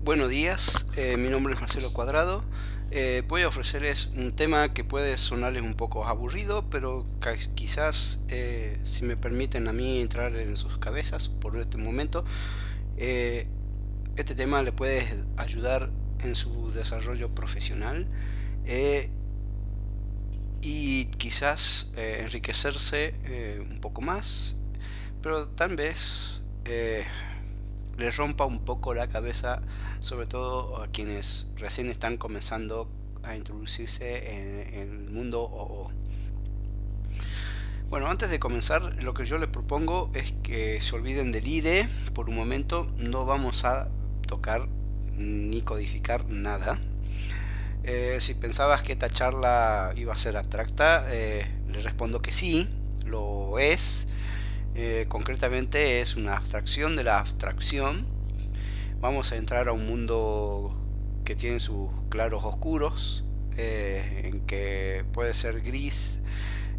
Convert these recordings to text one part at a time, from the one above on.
Buenos días, mi nombre es Marcelo Cuadrado. Voy a ofrecerles un tema que puede sonarles un poco aburrido, pero quizás, si me permiten a mí entrar en sus cabezas por este momento, eh, este tema le puede ayudar en su desarrollo profesional eh, y quizás enriquecerse un poco más, pero tal vez le rompa un poco la cabeza, sobre todo a quienes recién están comenzando a introducirse en el mundo OO. Bueno, antes de comenzar, lo que yo les propongo es que se olviden del IDE por un momento. No vamos a tocar ni codificar nada. Si pensabas que esta charla iba a ser abstracta, les respondo que sí, lo es. Concretamente es una abstracción de la abstracción. Vamos a entrar a un mundo que tiene sus claros oscuros, en que puede ser gris,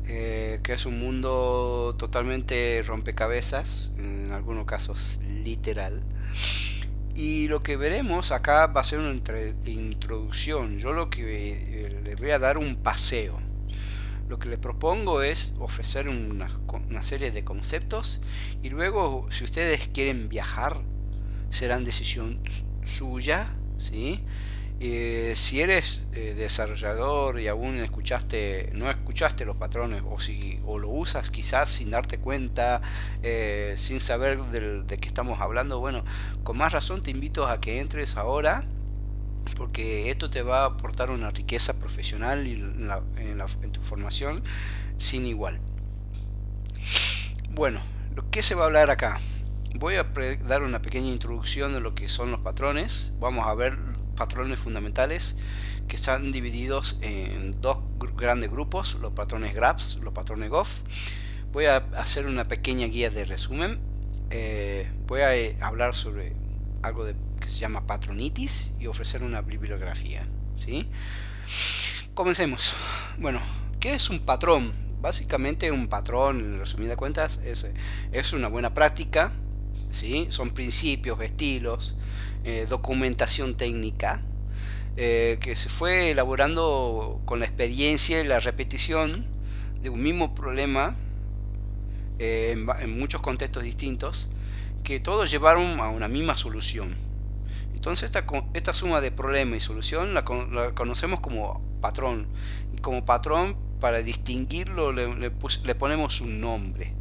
que es un mundo totalmente rompecabezas, en algunos casos literal. Y lo que veremos acá va a ser una introducción. Yo lo que les voy a dar un paseo. Lo que le propongo es ofrecer una serie de conceptos y luego, si ustedes quieren viajar, serán decisión suya, ¿sí? Si eres desarrollador y aún no escuchaste los patrones, o lo usas quizás sin darte cuenta, sin saber de qué estamos hablando, bueno, con más razón te invito a que entres ahora, porque esto te va a aportar una riqueza profesional y en tu formación sin igual. Bueno, ¿qué se va a hablar acá? Voy a dar una pequeña introducción de lo que son los patrones. Vamos a ver patrones fundamentales que están divididos en dos grandes grupos: los patrones GRAPS, los patrones GOF. Voy a hacer una pequeña guía de resumen. Voy a hablar sobre algo que se llama patronitis y ofrecer una bibliografía, ¿sí? Comencemos. Bueno, ¿qué es un patrón? Básicamente un patrón, en resumidas cuentas, es una buena práctica, ¿sí? Son principios, estilos, documentación técnica, que se fue elaborando con la experiencia y la repetición de un mismo problema, en muchos contextos distintos, que todos llevaron a una misma solución. Entonces esta suma de problema y solución la conocemos como patrón. Y como patrón, para distinguirlo, le ponemos un nombre.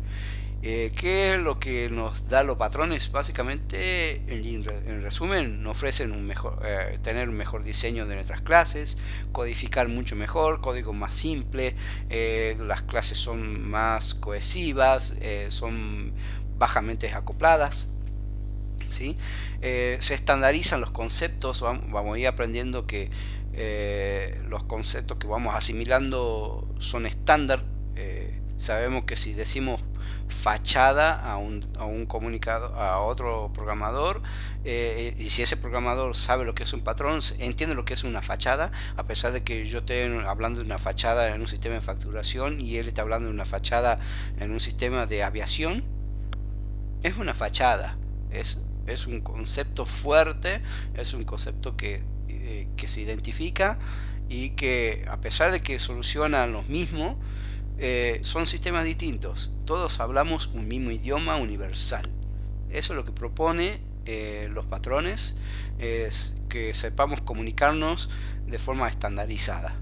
¿Qué es lo que nos da los patrones? Básicamente, en resumen, nos ofrecen tener un mejor diseño de nuestras clases, codificar mucho mejor, código más simple, las clases son más cohesivas, son bajamente acopladas, ¿sí? Se estandarizan los conceptos. Vamos a ir aprendiendo que los conceptos que vamos asimilando son estándar. Sabemos que si decimos fachada a un comunicador, a otro programador, y si ese programador sabe lo que es un patrón, entiende lo que es una fachada, a pesar de que yo esté hablando de una fachada en un sistema de facturación y él está hablando de una fachada en un sistema de aviación. Es una fachada, es un concepto fuerte, es un concepto que se identifica y que, a pesar de que solucionan los mismos, son sistemas distintos. Todos hablamos un mismo idioma universal. Eso es lo que propone los patrones, es que sepamos comunicarnos de forma estandarizada.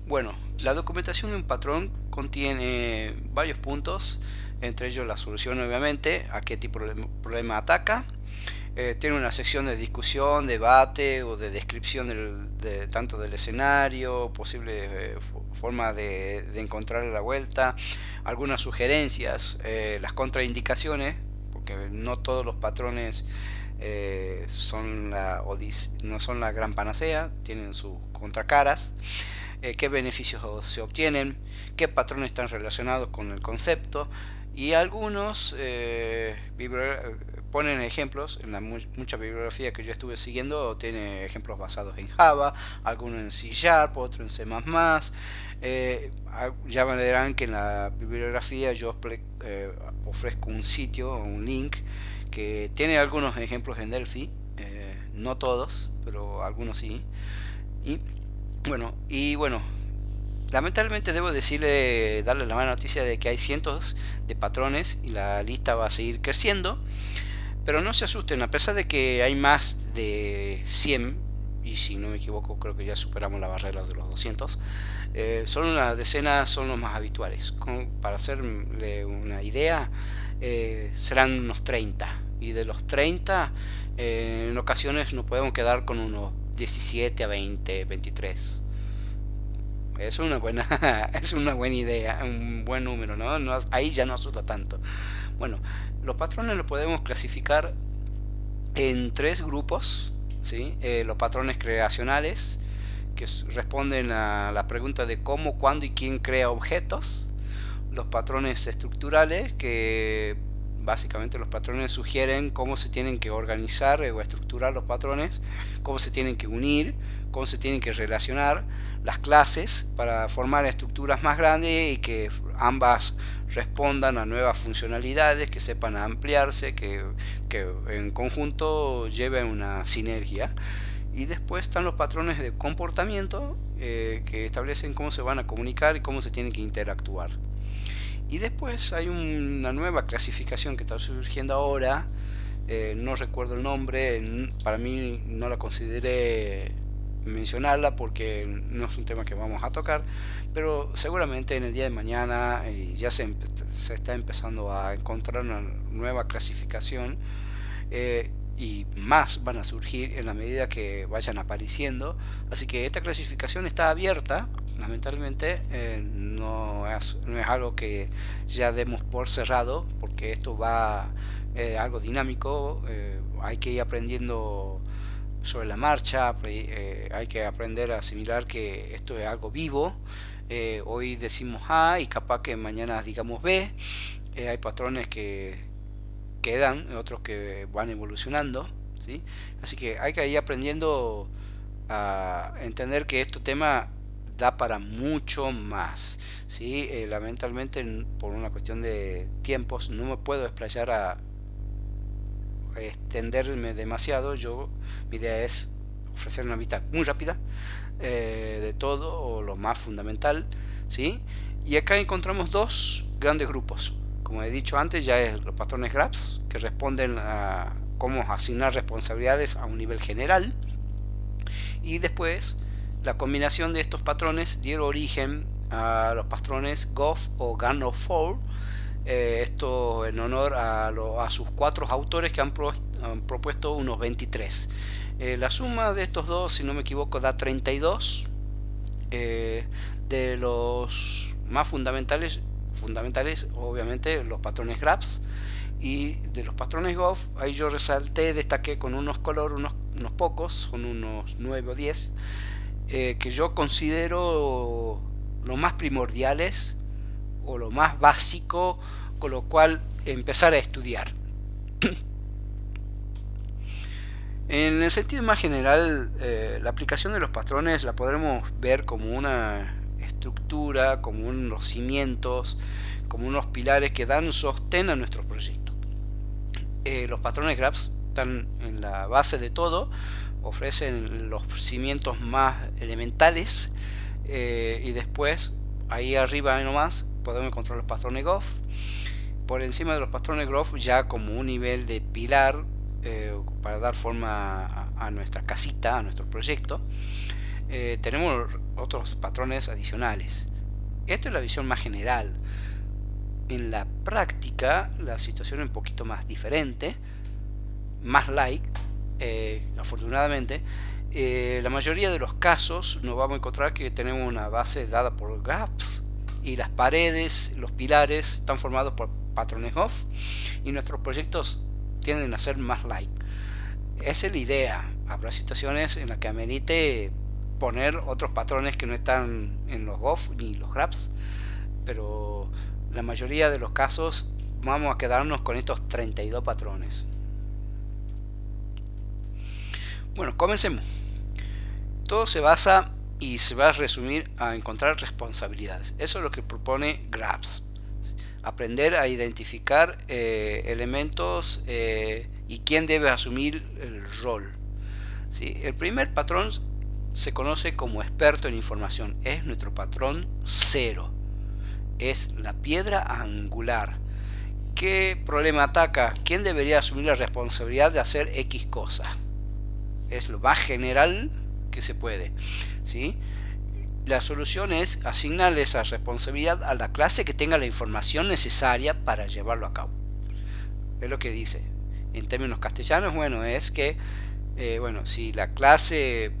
Bueno, la documentación de un patrón contiene varios puntos, entre ellos la solución, obviamente, a qué tipo de problema ataca. Tiene una sección de discusión, debate o de descripción tanto del escenario, posible forma de encontrar la vuelta, algunas sugerencias, las contraindicaciones, porque no todos los patrones no son la gran panacea, tienen sus contracaras. Qué beneficios se obtienen, qué patrones están relacionados con el concepto, y algunos ponen ejemplos. En la mucha bibliografía que yo estuve siguiendo tiene ejemplos basados en Java, algunos en C Sharp, otros en C++. Ya verán que en la bibliografía yo ofrezco un sitio, un link, que tiene algunos ejemplos en Delphi, no todos, pero algunos sí. Y bueno, lamentablemente debo darle la mala noticia de que hay cientos de patrones y la lista va a seguir creciendo. Pero no se asusten, a pesar de que hay más de 100, y si no me equivoco creo que ya superamos la barrera de los 200, solo unas decenas son los más habituales. Para hacerle una idea, serán unos 30, y de los 30 en ocasiones nos podemos quedar con unos 17 a 20, 23. Es una buena, es una buena idea, un buen número, ¿no? Ahí ya no asusta tanto. Bueno, los patrones los podemos clasificar en tres grupos, ¿sí? Los patrones creacionales, que responden a la pregunta de cómo, cuándo y quién crea objetos. Los patrones estructurales, que básicamente los patrones sugieren cómo se tienen que organizar o estructurar los patrones, cómo se tienen que unir, cómo se tienen que relacionar las clases para formar estructuras más grandes y que ambas respondan a nuevas funcionalidades, que sepan ampliarse, que en conjunto lleven una sinergia. Y después están los patrones de comportamiento, que establecen cómo se van a comunicar y cómo se tienen que interactuar. Y después hay una nueva clasificación que está surgiendo ahora, no recuerdo el nombre, para mí no la consideré mencionarla porque no es un tema que vamos a tocar, pero seguramente en el día de mañana ya se está empezando a encontrar una nueva clasificación, y más van a surgir en la medida que vayan apareciendo. Así que esta clasificación está abierta. Lamentablemente no es algo que ya demos por cerrado, porque esto va algo dinámico, hay que ir aprendiendo sobre la marcha, hay que aprender a asimilar que esto es algo vivo. Hoy decimos A y capaz que mañana digamos B. Hay patrones que quedan, otros que van evolucionando, ¿sí? Así que hay que ir aprendiendo a entender que este tema da para mucho más, ¿sí? Lamentablemente por una cuestión de tiempos no me puedo explayar a extenderme demasiado. Mi idea es ofrecer una vista muy rápida de todo, o lo más fundamental, ¿sí? Y acá encontramos dos grandes grupos. Como he dicho antes, ya es los patrones graphs, que responden a cómo asignar responsabilidades a un nivel general, y después la combinación de estos patrones dieron origen a los patrones Goff o Gun of Four. Esto en honor a sus cuatro autores que han propuesto unos 23. La suma de estos dos, si no me equivoco, da 32. De los más fundamentales obviamente los patrones graphs, y de los patrones Goff ahí yo destaqué con unos unos pocos, son unos 9 o 10, que yo considero los más primordiales o lo más básico, con lo cual empezar a estudiar. En el sentido más general, la aplicación de los patrones la podremos ver como una estructura, como unos cimientos, como unos pilares que dan sostén a nuestro proyecto. Los patrones graphs están en la base de todo, ofrecen los cimientos más elementales, y después ahí arriba nomás podemos encontrar los patrones Goff. Por encima de los patrones Goff, ya como un nivel de pilar, para dar forma a nuestra casita, a nuestro proyecto, tenemos otros patrones adicionales. Esto es la visión más general. En la práctica la situación es un poquito más diferente, más light, afortunadamente. La mayoría de los casos nos vamos a encontrar que tenemos una base dada por graphs, y las paredes, los pilares están formados por patrones Goff, y nuestros proyectos tienden a ser más light. Esa es la idea. Habrá situaciones en las que amerite poner otros patrones que no están en los Goff ni los graphs, pero la mayoría de los casos vamos a quedarnos con estos 32 patrones. Bueno, comencemos. Todo se basa y se va a resumir a encontrar responsabilidades. Eso es lo que propone graphs. aprender a identificar elementos y quién debe asumir el rol. ¿Sí? El primer patrón se conoce como experto en información, es nuestro patrón 0, es la piedra angular. ¿Qué problema ataca? ¿Quién debería asumir la responsabilidad de hacer X cosa? Es lo más general que se puede, ¿sí? La solución es asignarle esa responsabilidad a la clase que tenga la información necesaria para llevarlo a cabo. Es lo que dice. En términos castellanos, bueno, es que si la clase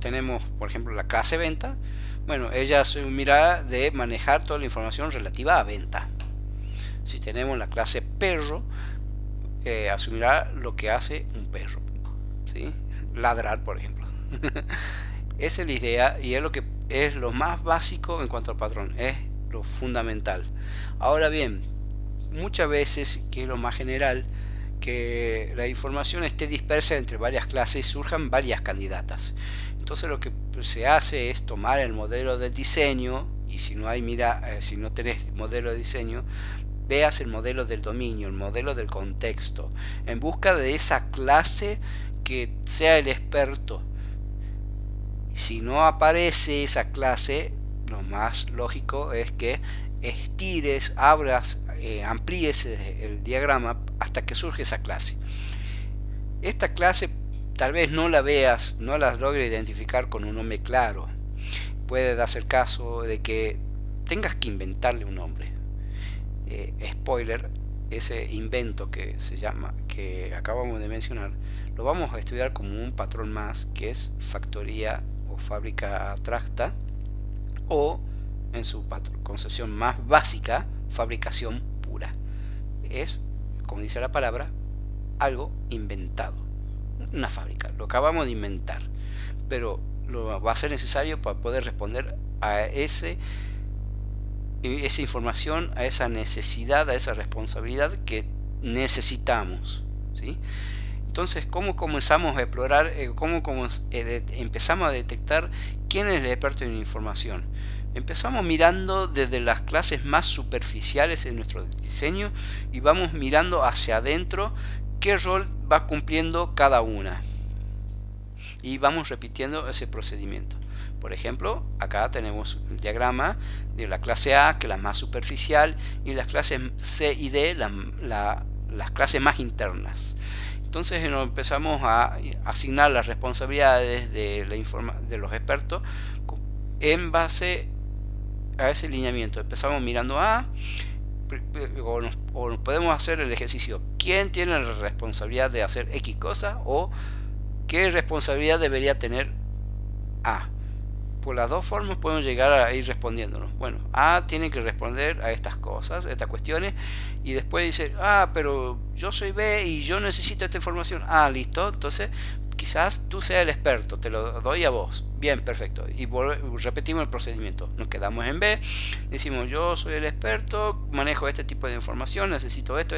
tenemos, por ejemplo, la clase venta, bueno, ella asumirá de manejar toda la información relativa a venta. Si tenemos la clase perro, asumirá lo que hace un perro, ¿sí? Ladrar, por ejemplo. Esa es la idea y es lo que es lo más básico en cuanto al patrón, es lo fundamental. Ahora bien, muchas veces, que es lo más general, que la información esté dispersa entre varias clases, surjan varias candidatas. Entonces lo que se hace es tomar el modelo del diseño, y si no hay, si no tenés modelo de diseño, veas el modelo del dominio, el modelo del contexto, en busca de esa clase que sea el experto. Si no aparece esa clase, lo más lógico es que estires, abras, amplíes el diagrama hasta que surge esa clase. Esta clase tal vez no la veas, no la logres identificar con un nombre claro. Puede darse el caso de que tengas que inventarle un nombre. Spoiler, ese invento que se llama, que acabamos de mencionar, lo vamos a estudiar como un patrón más, que es factoría o fábrica abstracta, o en su concepción más básica, fabricación pura. Es, como dice la palabra, algo inventado, una fábrica, lo acabamos de inventar, pero lo va a ser necesario para poder responder a esa información, a esa necesidad, a esa responsabilidad que necesitamos, ¿sí? Entonces, ¿cómo comenzamos a explorar, empezamos a detectar quién es el experto en información? Empezamos mirando desde las clases más superficiales en nuestro diseño y vamos mirando hacia adentro qué rol va cumpliendo cada una. Y vamos repitiendo ese procedimiento. Por ejemplo, acá tenemos el diagrama de la clase A, que es la más superficial, y las clases C y D, las clases más internas. Entonces empezamos a asignar las responsabilidades de los expertos en base a ese lineamiento. Empezamos mirando A, o podemos hacer el ejercicio: ¿quién tiene la responsabilidad de hacer X cosa? O ¿qué responsabilidad debería tener A? Por las dos formas podemos llegar a ir respondiéndonos. Bueno, A tiene que responder a estas cosas, a estas cuestiones, y después dice: pero yo soy B y yo necesito esta información. Listo, entonces quizás tú seas el experto, te lo doy a vos. Bien, perfecto. Y repetimos el procedimiento. Nos quedamos en B, decimos: yo soy el experto, manejo este tipo de información, necesito esto,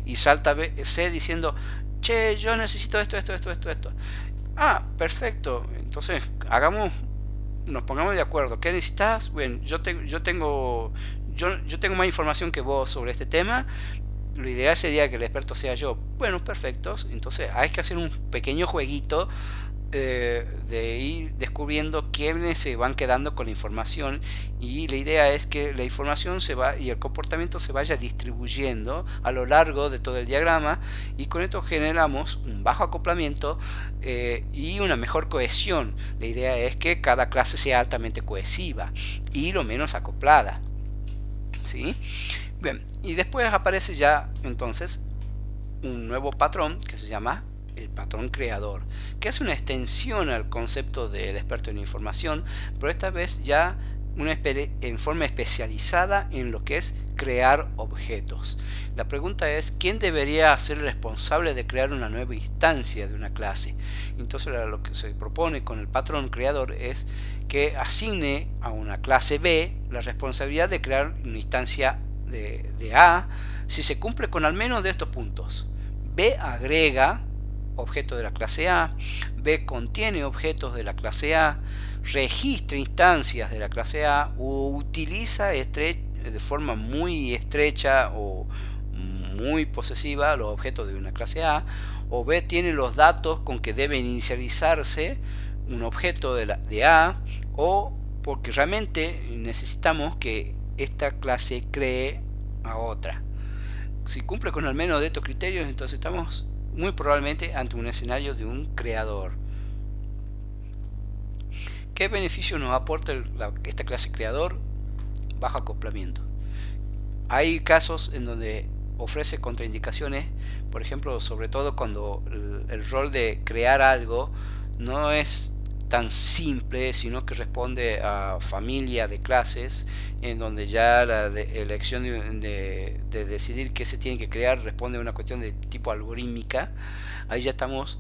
y salta C diciendo: che, yo necesito esto. Perfecto. Entonces nos pongamos de acuerdo. ¿Qué necesitas? Bueno, yo tengo más información que vos sobre este tema. Lo ideal sería que el experto sea yo. Bueno, perfecto. Entonces hay que hacer un pequeño jueguito de ir descubriendo quiénes se van quedando con la información, y la idea es que la información y el comportamiento se vaya distribuyendo a lo largo de todo el diagrama, y con esto generamos un bajo acoplamiento y una mejor cohesión. La idea es que cada clase sea altamente cohesiva y lo menos acoplada, ¿sí? Bien, y después aparece ya entonces un nuevo patrón que se llama el patrón creador, que es una extensión al concepto del experto en información, pero esta vez ya en forma especializada en lo que es crear objetos. La pregunta es: ¿quién debería ser responsable de crear una nueva instancia de una clase? Entonces lo que se propone con el patrón creador es que asigne a una clase B la responsabilidad de crear una instancia de A si se cumple con al menos de estos puntos. B agrega objetos de la clase A, B contiene objetos de la clase A, registra instancias de la clase A, o utiliza de forma muy estrecha o muy posesiva los objetos de una clase A, o B tiene los datos con que debe inicializarse un objeto de A, o porque realmente necesitamos que esta clase cree a otra. Si cumple con al menos de estos criterios, entonces estamos muy probablemente ante un escenario de un creador. ¿Qué beneficio nos aporta esta clase creador? Bajo acoplamiento. Hay casos en donde ofrece contraindicaciones, por ejemplo, sobre todo cuando el rol de crear algo no es tan simple, sino que responde a familia de clases, en donde ya la elección de decidir qué se tiene que crear responde a una cuestión de tipo algorítmica. Ahí ya estamos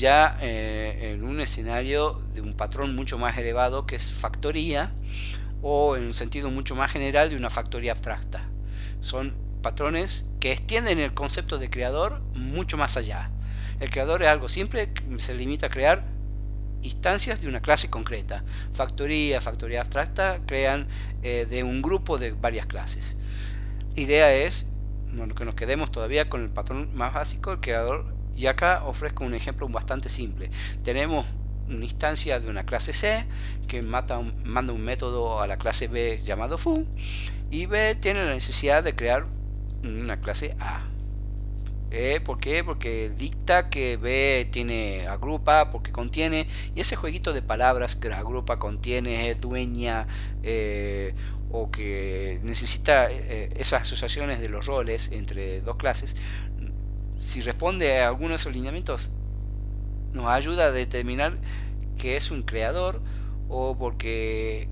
en un escenario de un patrón mucho más elevado, que es factoría, o en un sentido mucho más general de una factoría abstracta. Son patrones que extienden el concepto de creador mucho más allá. El creador es algo simple, se limita a crear instancias de una clase concreta. Factoría abstracta crean de un grupo de varias clases. La idea es que nos quedemos todavía con el patrón más básico, el creador, y acá ofrezco un ejemplo bastante simple. Tenemos una instancia de una clase C que manda un método a la clase B llamado foo, y B tiene la necesidad de crear una clase A. ¿Por qué? Porque dicta que B tiene agrupa, porque contiene, y ese jueguito de palabras que agrupa, contiene, es dueña, o que necesita esas asociaciones de los roles entre dos clases, si responde a algunos de esos lineamientos, nos ayuda a determinar que es un creador, o porque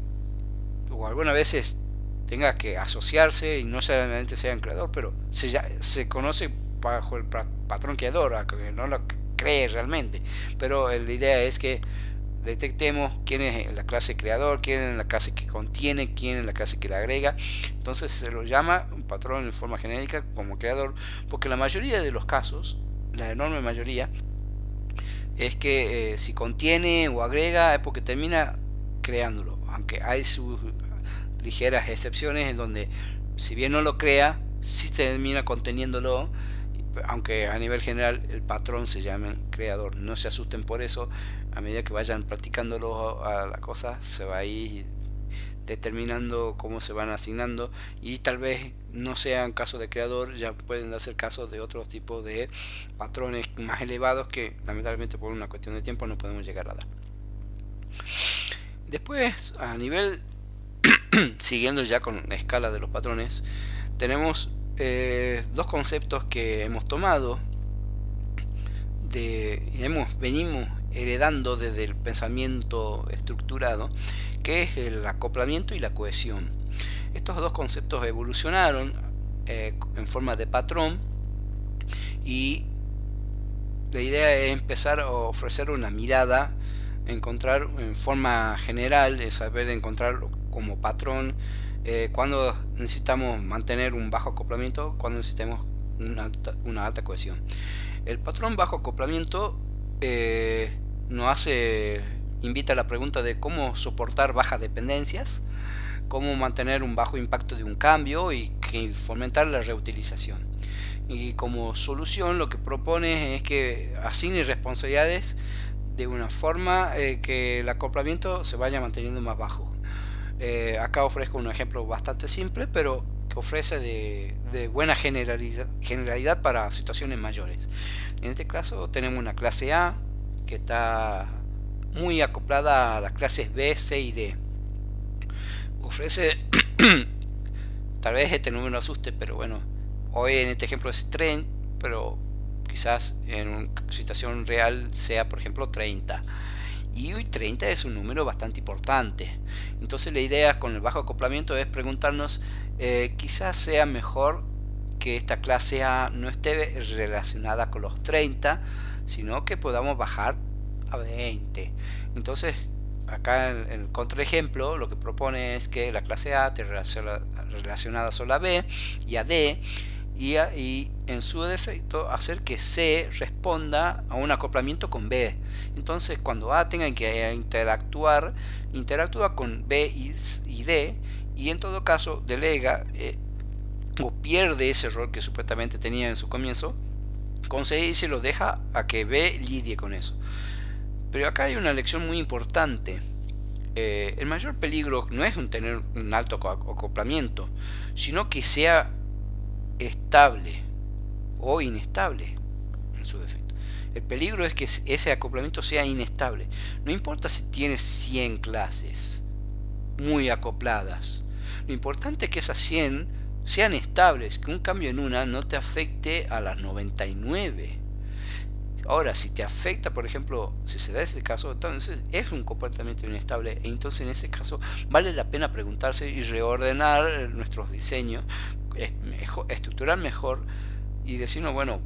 algunas veces tenga que asociarse y no solamente sea un creador, pero se conoce bajo el patrón creador, aunque no lo cree realmente. Pero la idea es que detectemos quién es la clase creador, quién es la clase que contiene, quién es la clase que le agrega. Entonces se lo llama un patrón en forma genérica como creador, porque la mayoría de los casos, la enorme mayoría, es que si contiene o agrega es porque termina creándolo, aunque hay sus ligeras excepciones en donde, si bien no lo crea, sí termina conteniéndolo, aunque a nivel general el patrón se llame creador. No se asusten por eso, a medida que vayan practicándolo a la cosa se va a ir determinando cómo se van asignando, y tal vez no sean casos de creador, ya pueden hacer casos de otros tipos de patrones más elevados que lamentablemente por una cuestión de tiempo no podemos llegar a dar. Después, a nivel siguiendo ya con la escala de los patrones, tenemos dos conceptos que hemos tomado venimos heredando desde el pensamiento estructurado, que es el acoplamiento y la cohesión. Estos dos conceptos evolucionaron en forma de patrón, y la idea es empezar a ofrecer una mirada, encontrar en forma general, saber encontrar como patrón cuando necesitamos mantener un bajo acoplamiento, cuando necesitamos una alta cohesión. El patrón bajo acoplamiento invita a la pregunta de cómo soportar bajas dependencias, cómo mantener un bajo impacto de un cambio y fomentar la reutilización. Y como solución lo que propone es que asigne responsabilidades de una forma que el acoplamiento se vaya manteniendo más bajo. Acá ofrezco un ejemplo bastante simple, pero que ofrece de buena generalidad para situaciones mayores. En este caso tenemos una clase A que está muy acoplada a las clases B, C y D. Ofrece, tal vez este número no asuste, pero bueno, hoy en este ejemplo es 30, pero quizás en una situación real sea, por ejemplo, 30. Y hoy 30 es un número bastante importante. Entonces la idea con el bajo acoplamiento es preguntarnos, quizás sea mejor que esta clase A no esté relacionada con los 30, sino que podamos bajar a 20. Entonces acá en el contraejemplo lo que propone es que la clase A esté relacionada solo a B y a D, y en su defecto hacer que C responda a un acoplamiento con B. Entonces cuando A tenga que interactúa con B y D, y en todo caso delega o pierde ese rol que supuestamente tenía en su comienzo con C y se lo deja a que B lidie con eso. Pero acá hay una lección muy importante. El mayor peligro no es tener un alto acoplamiento, sino que sea estable o inestable en su defecto. El peligro es que ese acoplamiento sea inestable. No importa si tienes 100 clases muy acopladas. Lo importante es que esas 100 sean estables, que un cambio en una no te afecte a las 99. Ahora, si te afecta, por ejemplo, si se da ese caso, entonces es un comportamiento inestable, e entonces en ese caso vale la pena preguntarse y reordenar nuestros diseños, estructurar mejor y decirnos, bueno,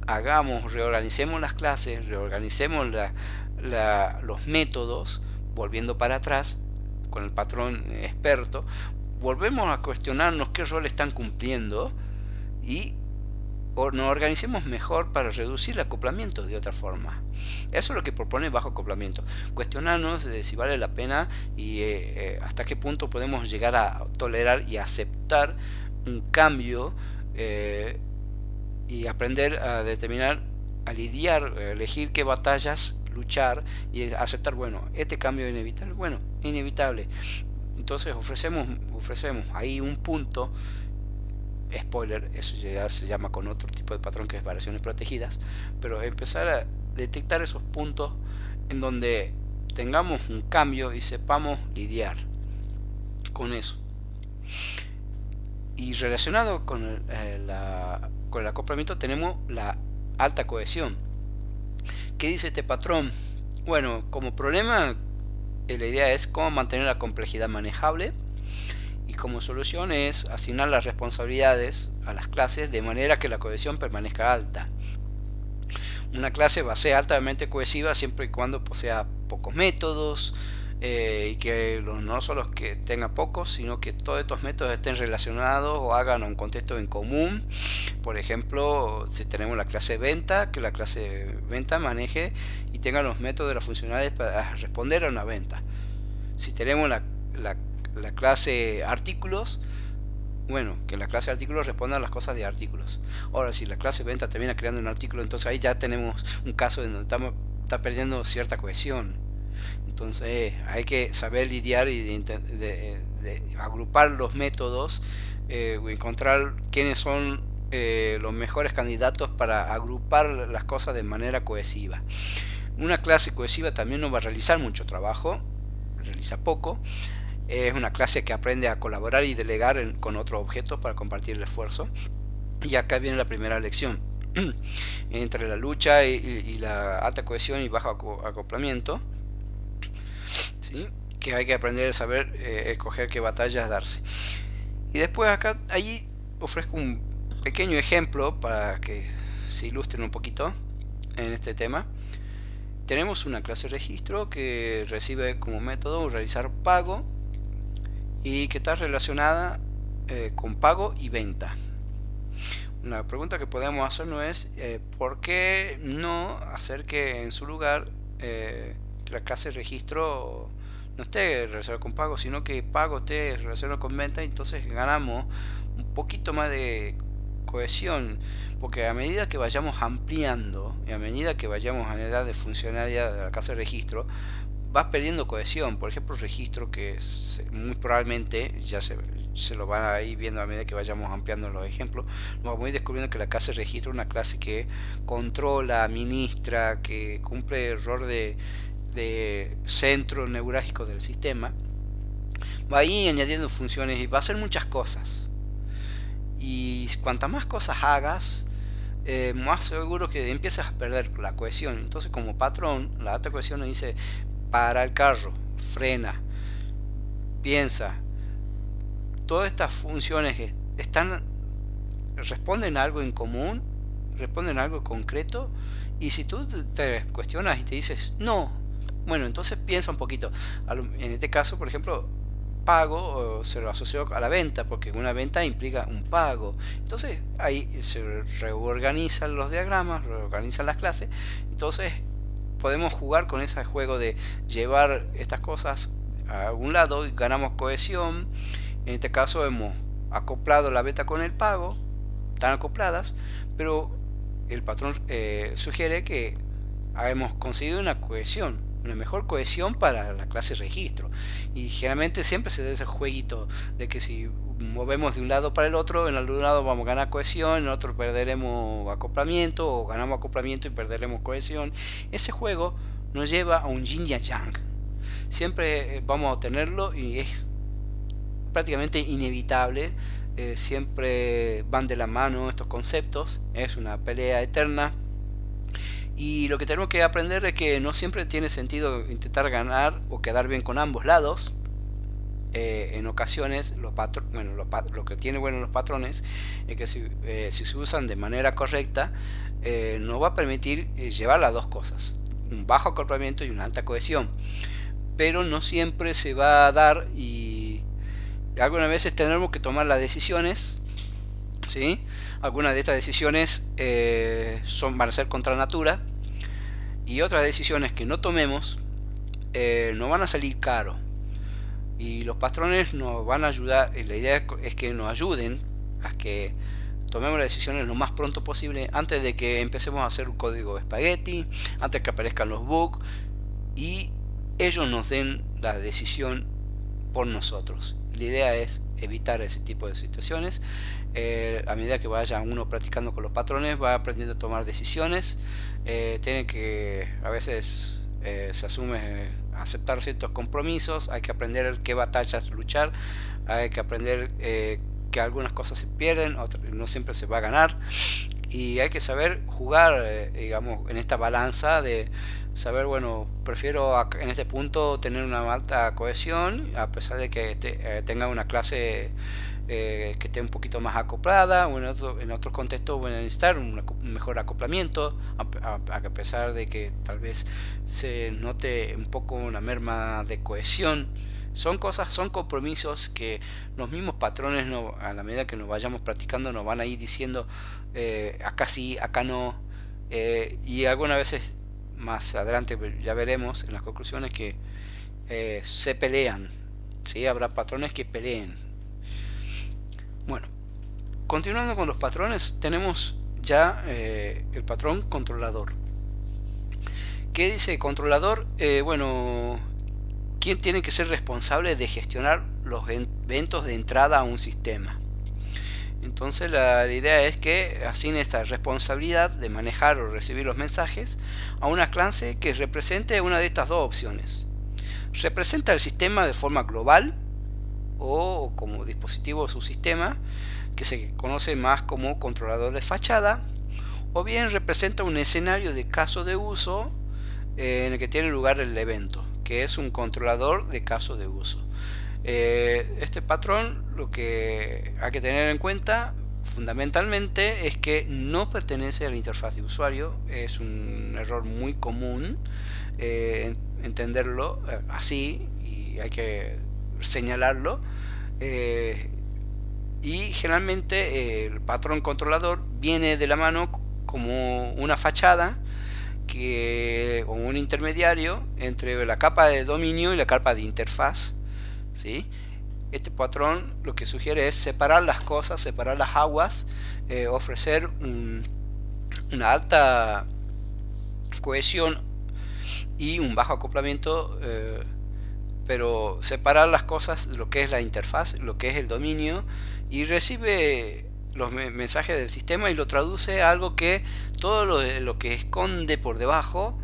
reorganicemos las clases, reorganicemos los métodos, volviendo para atrás con el patrón experto, volvemos a cuestionarnos qué rol están cumpliendo y nos organicemos mejor para reducir el acoplamiento de otra forma. Eso es lo que propone bajo acoplamiento. Cuestionarnos de si vale la pena y hasta qué punto podemos llegar a tolerar y aceptar un cambio y aprender a determinar, a lidiar, a elegir qué batallas luchar y aceptar, bueno, este cambio es inevitable, bueno, inevitable. Entonces ofrecemos ahí un punto. Spoiler, eso ya se llama con otro tipo de patrón que es variaciones protegidas, pero empezar a detectar esos puntos en donde tengamos un cambio y sepamos lidiar con eso. Y relacionado con el acoplamiento tenemos la alta cohesión. ¿Qué dice este patrón? Bueno, como problema la idea es cómo mantener la complejidad manejable, y como solución es asignar las responsabilidades a las clases de manera que la cohesión permanezca alta. Una clase va a ser altamente cohesiva siempre y cuando posea pocos métodos y que no solo que tenga pocos, sino que todos estos métodos estén relacionados o hagan un contexto en común. Por ejemplo, si tenemos la clase venta, que la clase venta maneje y tenga los métodos de las funcionales para responder a una venta. Si tenemos la clase artículos, bueno, que la clase artículos responda a las cosas de artículos. Ahora, si la clase venta termina creando un artículo, entonces ahí ya tenemos un caso en donde está perdiendo cierta cohesión. Entonces hay que saber lidiar y de agrupar los métodos, encontrar quiénes son los mejores candidatos para agrupar las cosas de manera cohesiva. Una clase cohesiva también no va a realizar mucho trabajo, realiza poco. Es una clase que aprende a colaborar y delegar con otros objetos para compartir el esfuerzo. Y acá viene la primera lección. Entre la lucha y la alta cohesión y bajo acoplamiento, ¿sí? Que hay que aprender a saber escoger qué batallas darse. Y después acá, allí ofrezco un pequeño ejemplo para que se ilustren un poquito en este tema. Tenemos una clase registro que recibe como método realizar pago y que está relacionada con pago y venta. Una pregunta que podemos hacernos es ¿por qué no hacer que en su lugar la clase registro no esté relacionada con pago, sino que pago esté relacionado con venta? Y entonces ganamos un poquito más de cohesión, porque a medida que vayamos ampliando y a medida que vayamos a la edad de funcionalidad de la clase registro, vas perdiendo cohesión. Por ejemplo, registro, que muy probablemente ya se lo van a ir viendo a medida que vayamos ampliando los ejemplos, nos vamos a ir descubriendo que la clase registro es una clase que controla, administra, que cumple el rol de centro neurálgico del sistema. Va a ir añadiendo funciones y va a hacer muchas cosas, y cuantas más cosas hagas, más seguro que empiezas a perder la cohesión. Entonces, como patrón, la alta cohesión nos dice: para el carro, frena, piensa. Todas estas funciones que responden a algo en común, responden a algo concreto, y si tú te cuestionas y te dices no, bueno, entonces piensa un poquito. En este caso, por ejemplo, pago se lo asoció a la venta, porque una venta implica un pago. Entonces ahí se reorganizan los diagramas, reorganizan las clases. Entonces podemos jugar con ese juego de llevar estas cosas a algún lado y ganamos cohesión. En este caso hemos acoplado la beta con el pago, están acopladas, pero el patrón sugiere que hemos conseguido una cohesión, una mejor cohesión para la clase registro. Y generalmente siempre se da ese jueguito de que si movemos de un lado para el otro, en algún lado vamos a ganar cohesión, en otro perderemos acoplamiento, o ganamos acoplamiento y perderemos cohesión. Ese juego nos lleva a un yin y yang. Siempre vamos a tenerlo y es prácticamente inevitable. Siempre van de la mano estos conceptos, es una pelea eterna. Y lo que tenemos que aprender es que no siempre tiene sentido intentar ganar o quedar bien con ambos lados. En ocasiones lo que tiene bueno los patrones es que si se usan de manera correcta, nos va a permitir llevar las dos cosas, un bajo acoplamiento y una alta cohesión, pero no siempre se va a dar y algunas veces tendremos que tomar las decisiones, ¿sí? Algunas de estas decisiones van a ser contra natura, y otras decisiones que no tomemos nos van a salir caro. Y los patrones nos van a ayudar, la idea es que nos ayuden a que tomemos las decisiones lo más pronto posible, antes de que empecemos a hacer un código espagueti, antes que aparezcan los bugs, y ellos nos den la decisión por nosotros. La idea es evitar ese tipo de situaciones. A medida que vaya uno practicando con los patrones, va aprendiendo a tomar decisiones. Tienen que, a veces se asume aceptar ciertos compromisos, hay que aprender qué batallas luchar, hay que aprender que algunas cosas se pierden, otras no siempre se va a ganar, y hay que saber jugar, digamos, en esta balanza de saber, bueno, prefiero en este punto tener una alta cohesión a pesar de que tenga una clase que esté un poquito más acoplada, o en otros contextos voy a necesitar un mejor acoplamiento, a pesar de que tal vez se note un poco una merma de cohesión. Son compromisos que los mismos patrones, a la medida que nos vayamos practicando, nos van a ir diciendo acá sí, acá no, y algunas veces más adelante ya veremos en las conclusiones que se pelean, ¿sí? Habrá patrones que peleen. Bueno, continuando con los patrones, tenemos ya el patrón controlador. ¿Qué dice controlador? Bueno, ¿quién tiene que ser responsable de gestionar los eventos de entrada a un sistema? Entonces la idea es que asigne esta responsabilidad de manejar o recibir los mensajes a una clase que represente una de estas dos opciones. Representa el sistema de forma global o como dispositivo subsistema, que se conoce más como controlador de fachada, o bien representa un escenario de caso de uso en el que tiene lugar el evento, que es un controlador de caso de uso. Este patrón, lo que hay que tener en cuenta fundamentalmente es que no pertenece a la interfaz de usuario. Es un error muy común entenderlo así, y hay que señalarlo. Y generalmente el patrón controlador viene de la mano como una fachada, como un intermediario entre la capa de dominio y la capa de interfaz, ¿sí? Este patrón lo que sugiere es separar las cosas, separar las aguas, ofrecer una alta cohesión y un bajo acoplamiento, pero separar las cosas, lo que es la interfaz, lo que es el dominio, y recibe los mensajes del sistema y lo traduce a algo que todo lo que esconde por debajo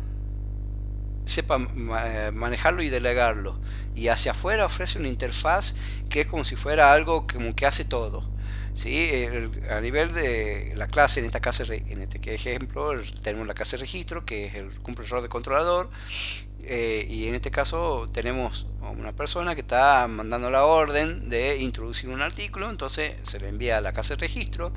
sepa manejarlo y delegarlo, y hacia afuera ofrece una interfaz que es como si fuera algo como que hace todo, ¿sí? A nivel de la clase, en este ejemplo tenemos la clase registro, que cumple el rol de controlador, y en este caso tenemos una persona que está mandando la orden de introducir un artículo, entonces se le envía a la clase registro.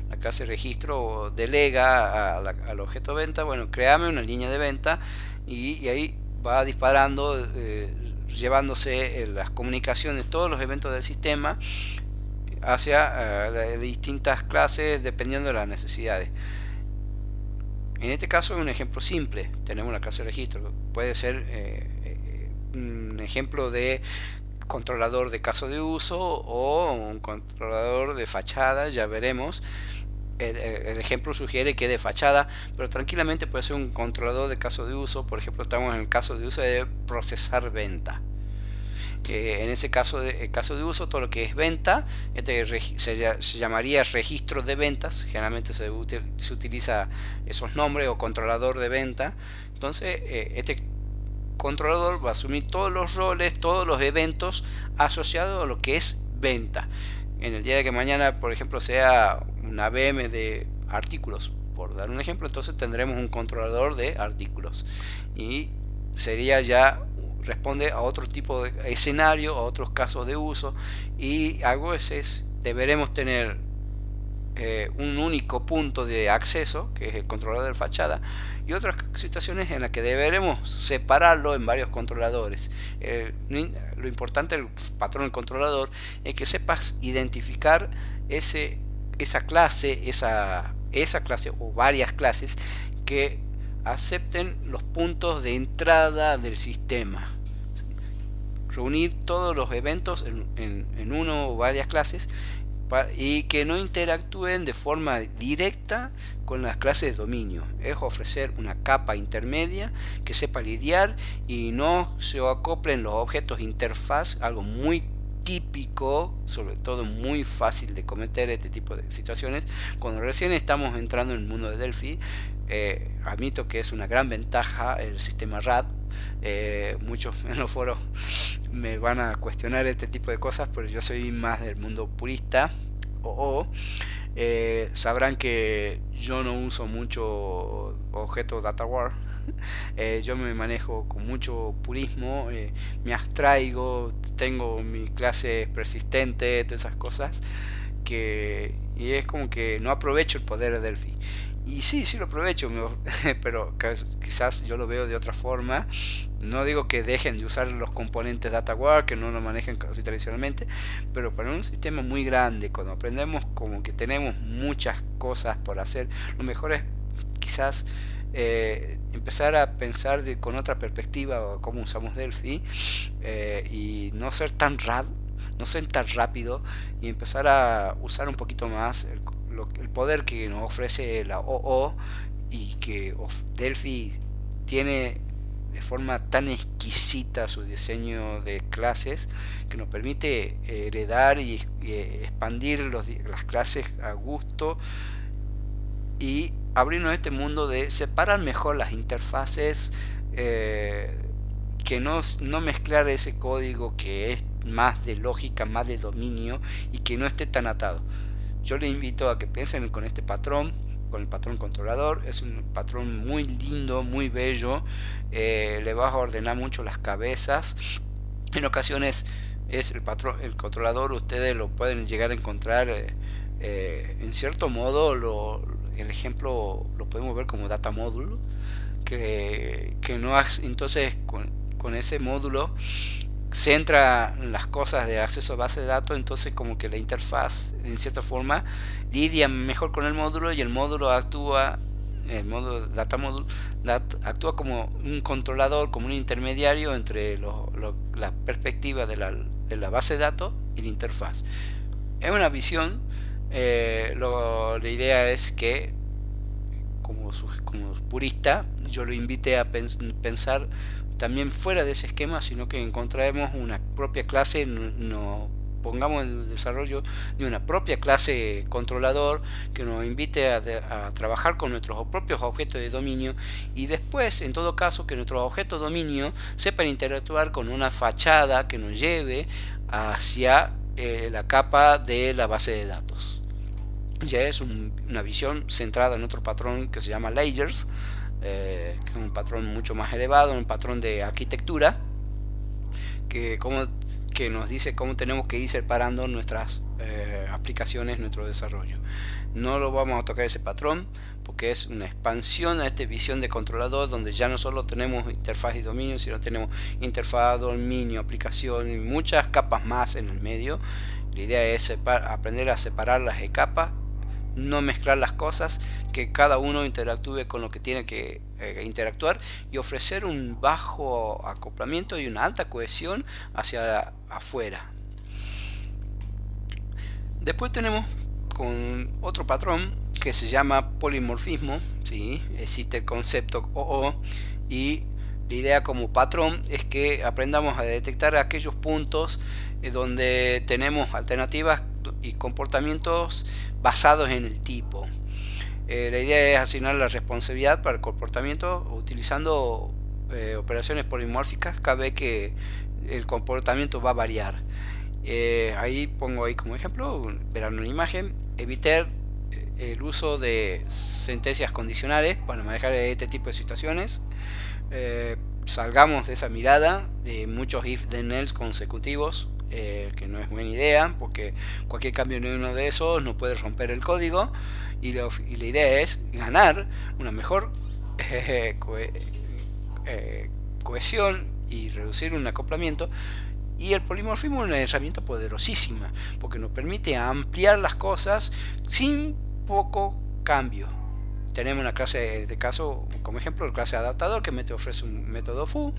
La clase registro delega al objeto venta, bueno, créame una línea de venta, y ahí va disparando, llevándose las comunicaciones, todos los eventos del sistema hacia distintas clases dependiendo de las necesidades. En este caso es un ejemplo simple, tenemos la clase registro, puede ser un ejemplo de controlador de caso de uso o un controlador de fachada, ya veremos. El ejemplo sugiere que de fachada, pero tranquilamente puede ser un controlador de caso de uso. Por ejemplo, estamos en el caso de uso de procesar venta. En ese caso de uso, todo lo que es venta se llamaría registro de ventas. Generalmente se utiliza esos nombres, o controlador de venta. Entonces este controlador va a asumir todos los roles, todos los eventos asociados a lo que es venta. En el día de que mañana, por ejemplo, sea una BM de artículos, por dar un ejemplo, entonces tendremos un controlador de artículos y sería ya, responde a otro tipo de escenario, a otros casos de uso, y a veces deberemos tener un único punto de acceso, que es el controlador de fachada, y otras situaciones en las que deberemos separarlo en varios controladores. Lo importante del patrón del controlador es que sepas identificar esa clase o varias clases que acepten los puntos de entrada del sistema. Reunir todos los eventos en uno o varias clases y que no interactúen de forma directa con las clases de dominio. Es ofrecer una capa intermedia que sepa lidiar y no se acoplen los objetos interfaz, algo muy típico, sobre todo muy fácil de cometer este tipo de situaciones cuando recién estamos entrando en el mundo de Delphi. Admito que es una gran ventaja el sistema RAD. Muchos en los foros me van a cuestionar este tipo de cosas, pero yo soy más del mundo purista. Sabrán que yo no uso mucho objetos DataWare. Yo me manejo con mucho purismo, me abstraigo, tengo mi clase persistente, todas esas cosas, y es como que no aprovecho el poder de Delphi. Y sí lo aprovecho, pero quizás yo lo veo de otra forma. No digo que dejen de usar los componentes DataWare, que no lo manejen casi tradicionalmente, pero para un sistema muy grande, cuando aprendemos como que tenemos muchas cosas por hacer, lo mejor es quizás empezar a pensar con otra perspectiva cómo usamos Delphi, y no ser tan rápido, y empezar a usar un poquito más el poder que nos ofrece la OO, y que Delphi tiene de forma tan exquisita su diseño de clases, que nos permite heredar y expandir las clases a gusto, y abrirnos a este mundo de separar mejor las interfaces, que no mezclar ese código que es más de lógica, más de dominio, y que no esté tan atado. Yo les invito a que piensen con este patrón, con el patrón controlador. Es un patrón muy lindo, muy bello. Le vas a ordenar mucho las cabezas. En ocasiones es el controlador, ustedes lo pueden llegar a encontrar en cierto modo, el ejemplo lo podemos ver como data módulo, que no entonces con ese módulo centra las cosas de acceso a base de datos. Entonces como que la interfaz en cierta forma lidia mejor con el módulo, y el módulo actúa actúa como un controlador, como un intermediario entre la perspectiva de la base de datos y la interfaz. Es una visión. La idea es que como purista yo lo invite a pensar también fuera de ese esquema, sino que encontraremos una propia clase, no pongamos en el desarrollo de una propia clase controlador que nos invite a trabajar con nuestros propios objetos de dominio, y después, en todo caso, que nuestros objetos de dominio sepan interactuar con una fachada que nos lleve hacia la capa de la base de datos. Ya es una visión centrada en otro patrón que se llama Layers, que es un patrón mucho más elevado, un patrón de arquitectura que nos dice cómo tenemos que ir separando nuestras aplicaciones, nuestro desarrollo. No lo vamos a tocar ese patrón porque es una expansión a esta visión de controlador, donde ya no solo tenemos interfaz y dominio, sino tenemos interfaz, dominio, aplicación y muchas capas más en el medio. La idea es aprender a separar las capas, no mezclar las cosas, que cada uno interactúe con lo que tiene que interactuar y ofrecer un bajo acoplamiento y una alta cohesión hacia afuera. Después tenemos con otro patrón que se llama polimorfismo, ¿sí? Existe el concepto OO y la idea como patrón es que aprendamos a detectar aquellos puntos donde tenemos alternativas y comportamientos basados en el tipo. La idea es asignar la responsabilidad para el comportamiento utilizando operaciones polimórficas cada vez que el comportamiento va a variar. Ahí pongo ahí como ejemplo, verán una imagen, evitar el uso de sentencias condicionales para manejar este tipo de situaciones. Salgamos de esa mirada de muchos if then else consecutivos, que no es buena idea porque cualquier cambio en uno de esos no puede romper el código, y la idea es ganar una mejor cohesión y reducir un acoplamiento. Y el polimorfismo es una herramienta poderosísima porque nos permite ampliar las cosas sin poco cambio. Tenemos una clase de caso, como ejemplo, la clase adaptador que me te ofrece un método foo,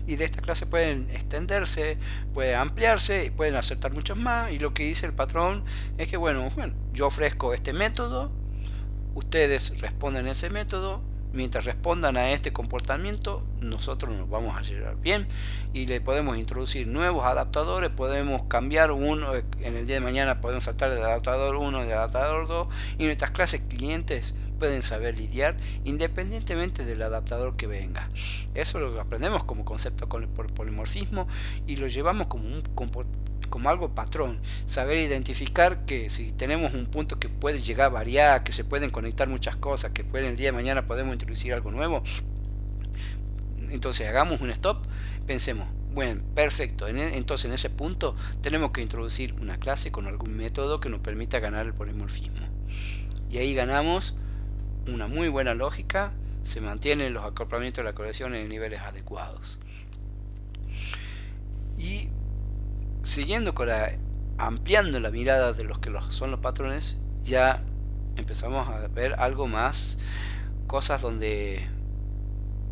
y de esta clase pueden extenderse, pueden ampliarse, pueden aceptar muchos más, y lo que dice el patrón es que bueno, yo ofrezco este método, ustedes responden a ese método, mientras respondan a este comportamiento nosotros nos vamos a llevar bien, y le podemos introducir nuevos adaptadores, podemos cambiar uno, en el día de mañana podemos saltar del adaptador 1 al adaptador 2, y nuestras clases clientes pueden saber lidiar independientemente del adaptador que venga. Eso es lo que aprendemos como concepto con el polimorfismo y lo llevamos como algo patrón, saber identificar que si tenemos un punto que puede llegar a variar, que se pueden conectar muchas cosas, que el día de mañana podemos introducir algo nuevo, entonces hagamos un stop, pensemos, bueno, perfecto, entonces en ese punto tenemos que introducir una clase con algún método que nos permita ganar el polimorfismo, y ahí ganamos una muy buena lógica, se mantienen los acoplamientos de la cohesión en niveles adecuados. Y siguiendo con ampliando la mirada de los que son los patrones, ya empezamos a ver algo más, cosas donde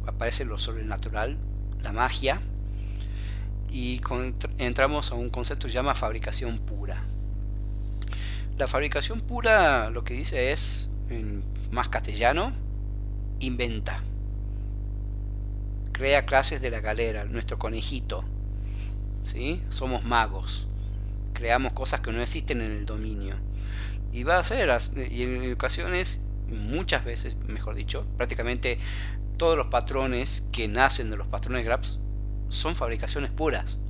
aparece lo sobrenatural, la magia, y entramos a un concepto que se llama fabricación pura. La fabricación pura lo que dice es, en más castellano, inventa, crea clases de la galera, nuestro conejito, ¿sí? Somos magos, creamos cosas que no existen en el dominio, y va a ser, y en ocasiones, muchas veces, mejor dicho, prácticamente todos los patrones que nacen de los patrones graphs son fabricaciones puras.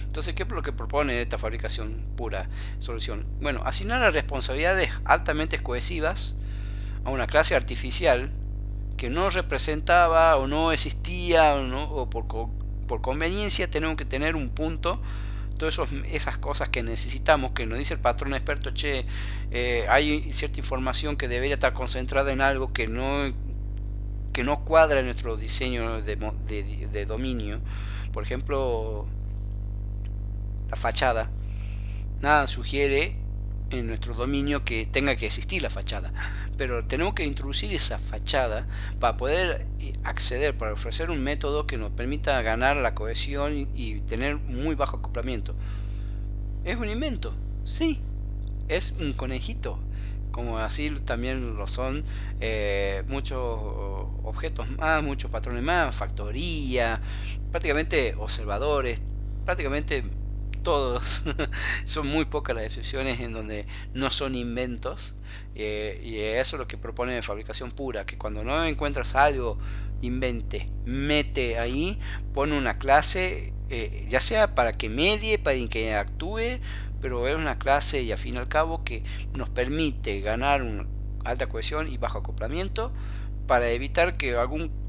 Entonces, ¿qué es lo que propone esta fabricación pura solución? Bueno, asignar las responsabilidades altamente cohesivas a una clase artificial que no representaba o no existía o por conveniencia tenemos que tener un punto, todas esas cosas que necesitamos, que nos dice el patrón experto, che, hay cierta información que debería estar concentrada en algo que no cuadra en nuestro diseño de dominio. Por ejemplo, la fachada, nada sugiere en nuestro dominio que tenga que existir la fachada, pero tenemos que introducir esa fachada para poder acceder, para ofrecer un método que nos permita ganar la cohesión y tener muy bajo acoplamiento. ¿Es un invento? Sí, es un conejito, como así también lo son muchos objetos más, muchos patrones más, factoría, prácticamente observadores, prácticamente todos. Son muy pocas las excepciones en donde no son inventos, y eso es lo que propone fabricación pura, que cuando no encuentras algo, invente, mete ahí, pone una clase, ya sea para que medie, para que actúe, pero es una clase y al fin y al cabo que nos permite ganar una alta cohesión y bajo acoplamiento para evitar que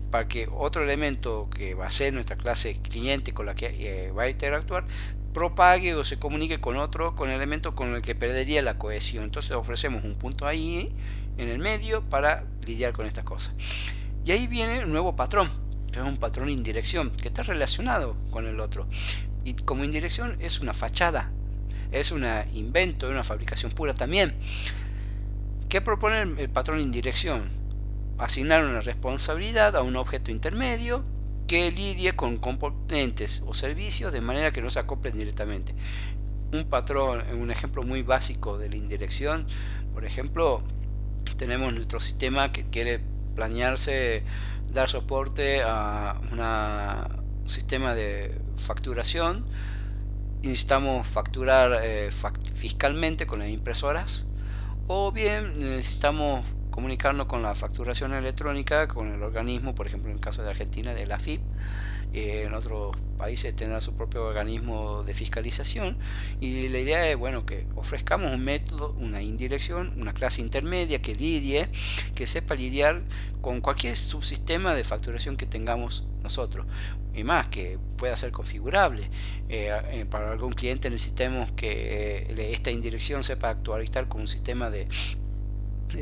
para que otro elemento que va a ser nuestra clase cliente con la que va a interactuar propague o se comunique con otro, elemento con el que perdería la cohesión. Entonces ofrecemos un punto ahí en el medio para lidiar con estas cosas. Y ahí viene un nuevo patrón, que es un patrón indirección, que está relacionado con el otro. Y como indirección es una fachada, es un invento, una fabricación pura también. ¿Qué propone el patrón indirección? asignar una responsabilidad a un objeto intermedio que lidie con componentes o servicios de manera que no se acoplen directamente. Un patrón, un ejemplo muy básico de la indirección, por ejemplo, tenemos nuestro sistema que quiere planearse, dar soporte a un sistema de facturación. Necesitamos facturar fiscalmente con las impresoras, o bien necesitamos comunicarnos con la facturación electrónica, con el organismo, por ejemplo en el caso de Argentina de la AFIP. En otros países tendrá su propio organismo de fiscalización, y la idea es, bueno, que ofrezcamos un método, una indirección, una clase intermedia que lidie, que sepa lidiar con cualquier subsistema de facturación que tengamos nosotros, y más, que pueda ser configurable. Para algún cliente necesitemos que esta indirección sepa actualizar con un sistema de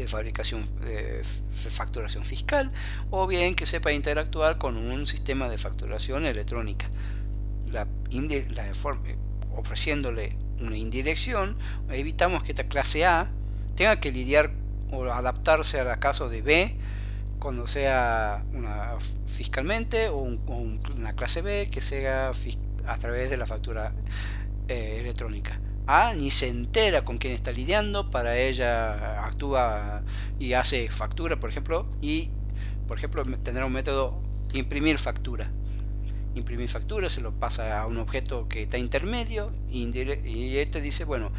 fabricación, de facturación fiscal, o bien que sepa interactuar con un sistema de facturación electrónica. Ofreciéndole una indirección, evitamos que esta clase A tenga que lidiar o adaptarse al caso de B cuando sea fiscalmente, o una clase B que sea a través de la factura electrónica. A ni se entera con quién está lidiando, para ella actúa y hace factura, por ejemplo, y tendrá un método imprimir factura. Imprimir factura se lo pasa a un objeto que está intermedio, y este dice, bueno,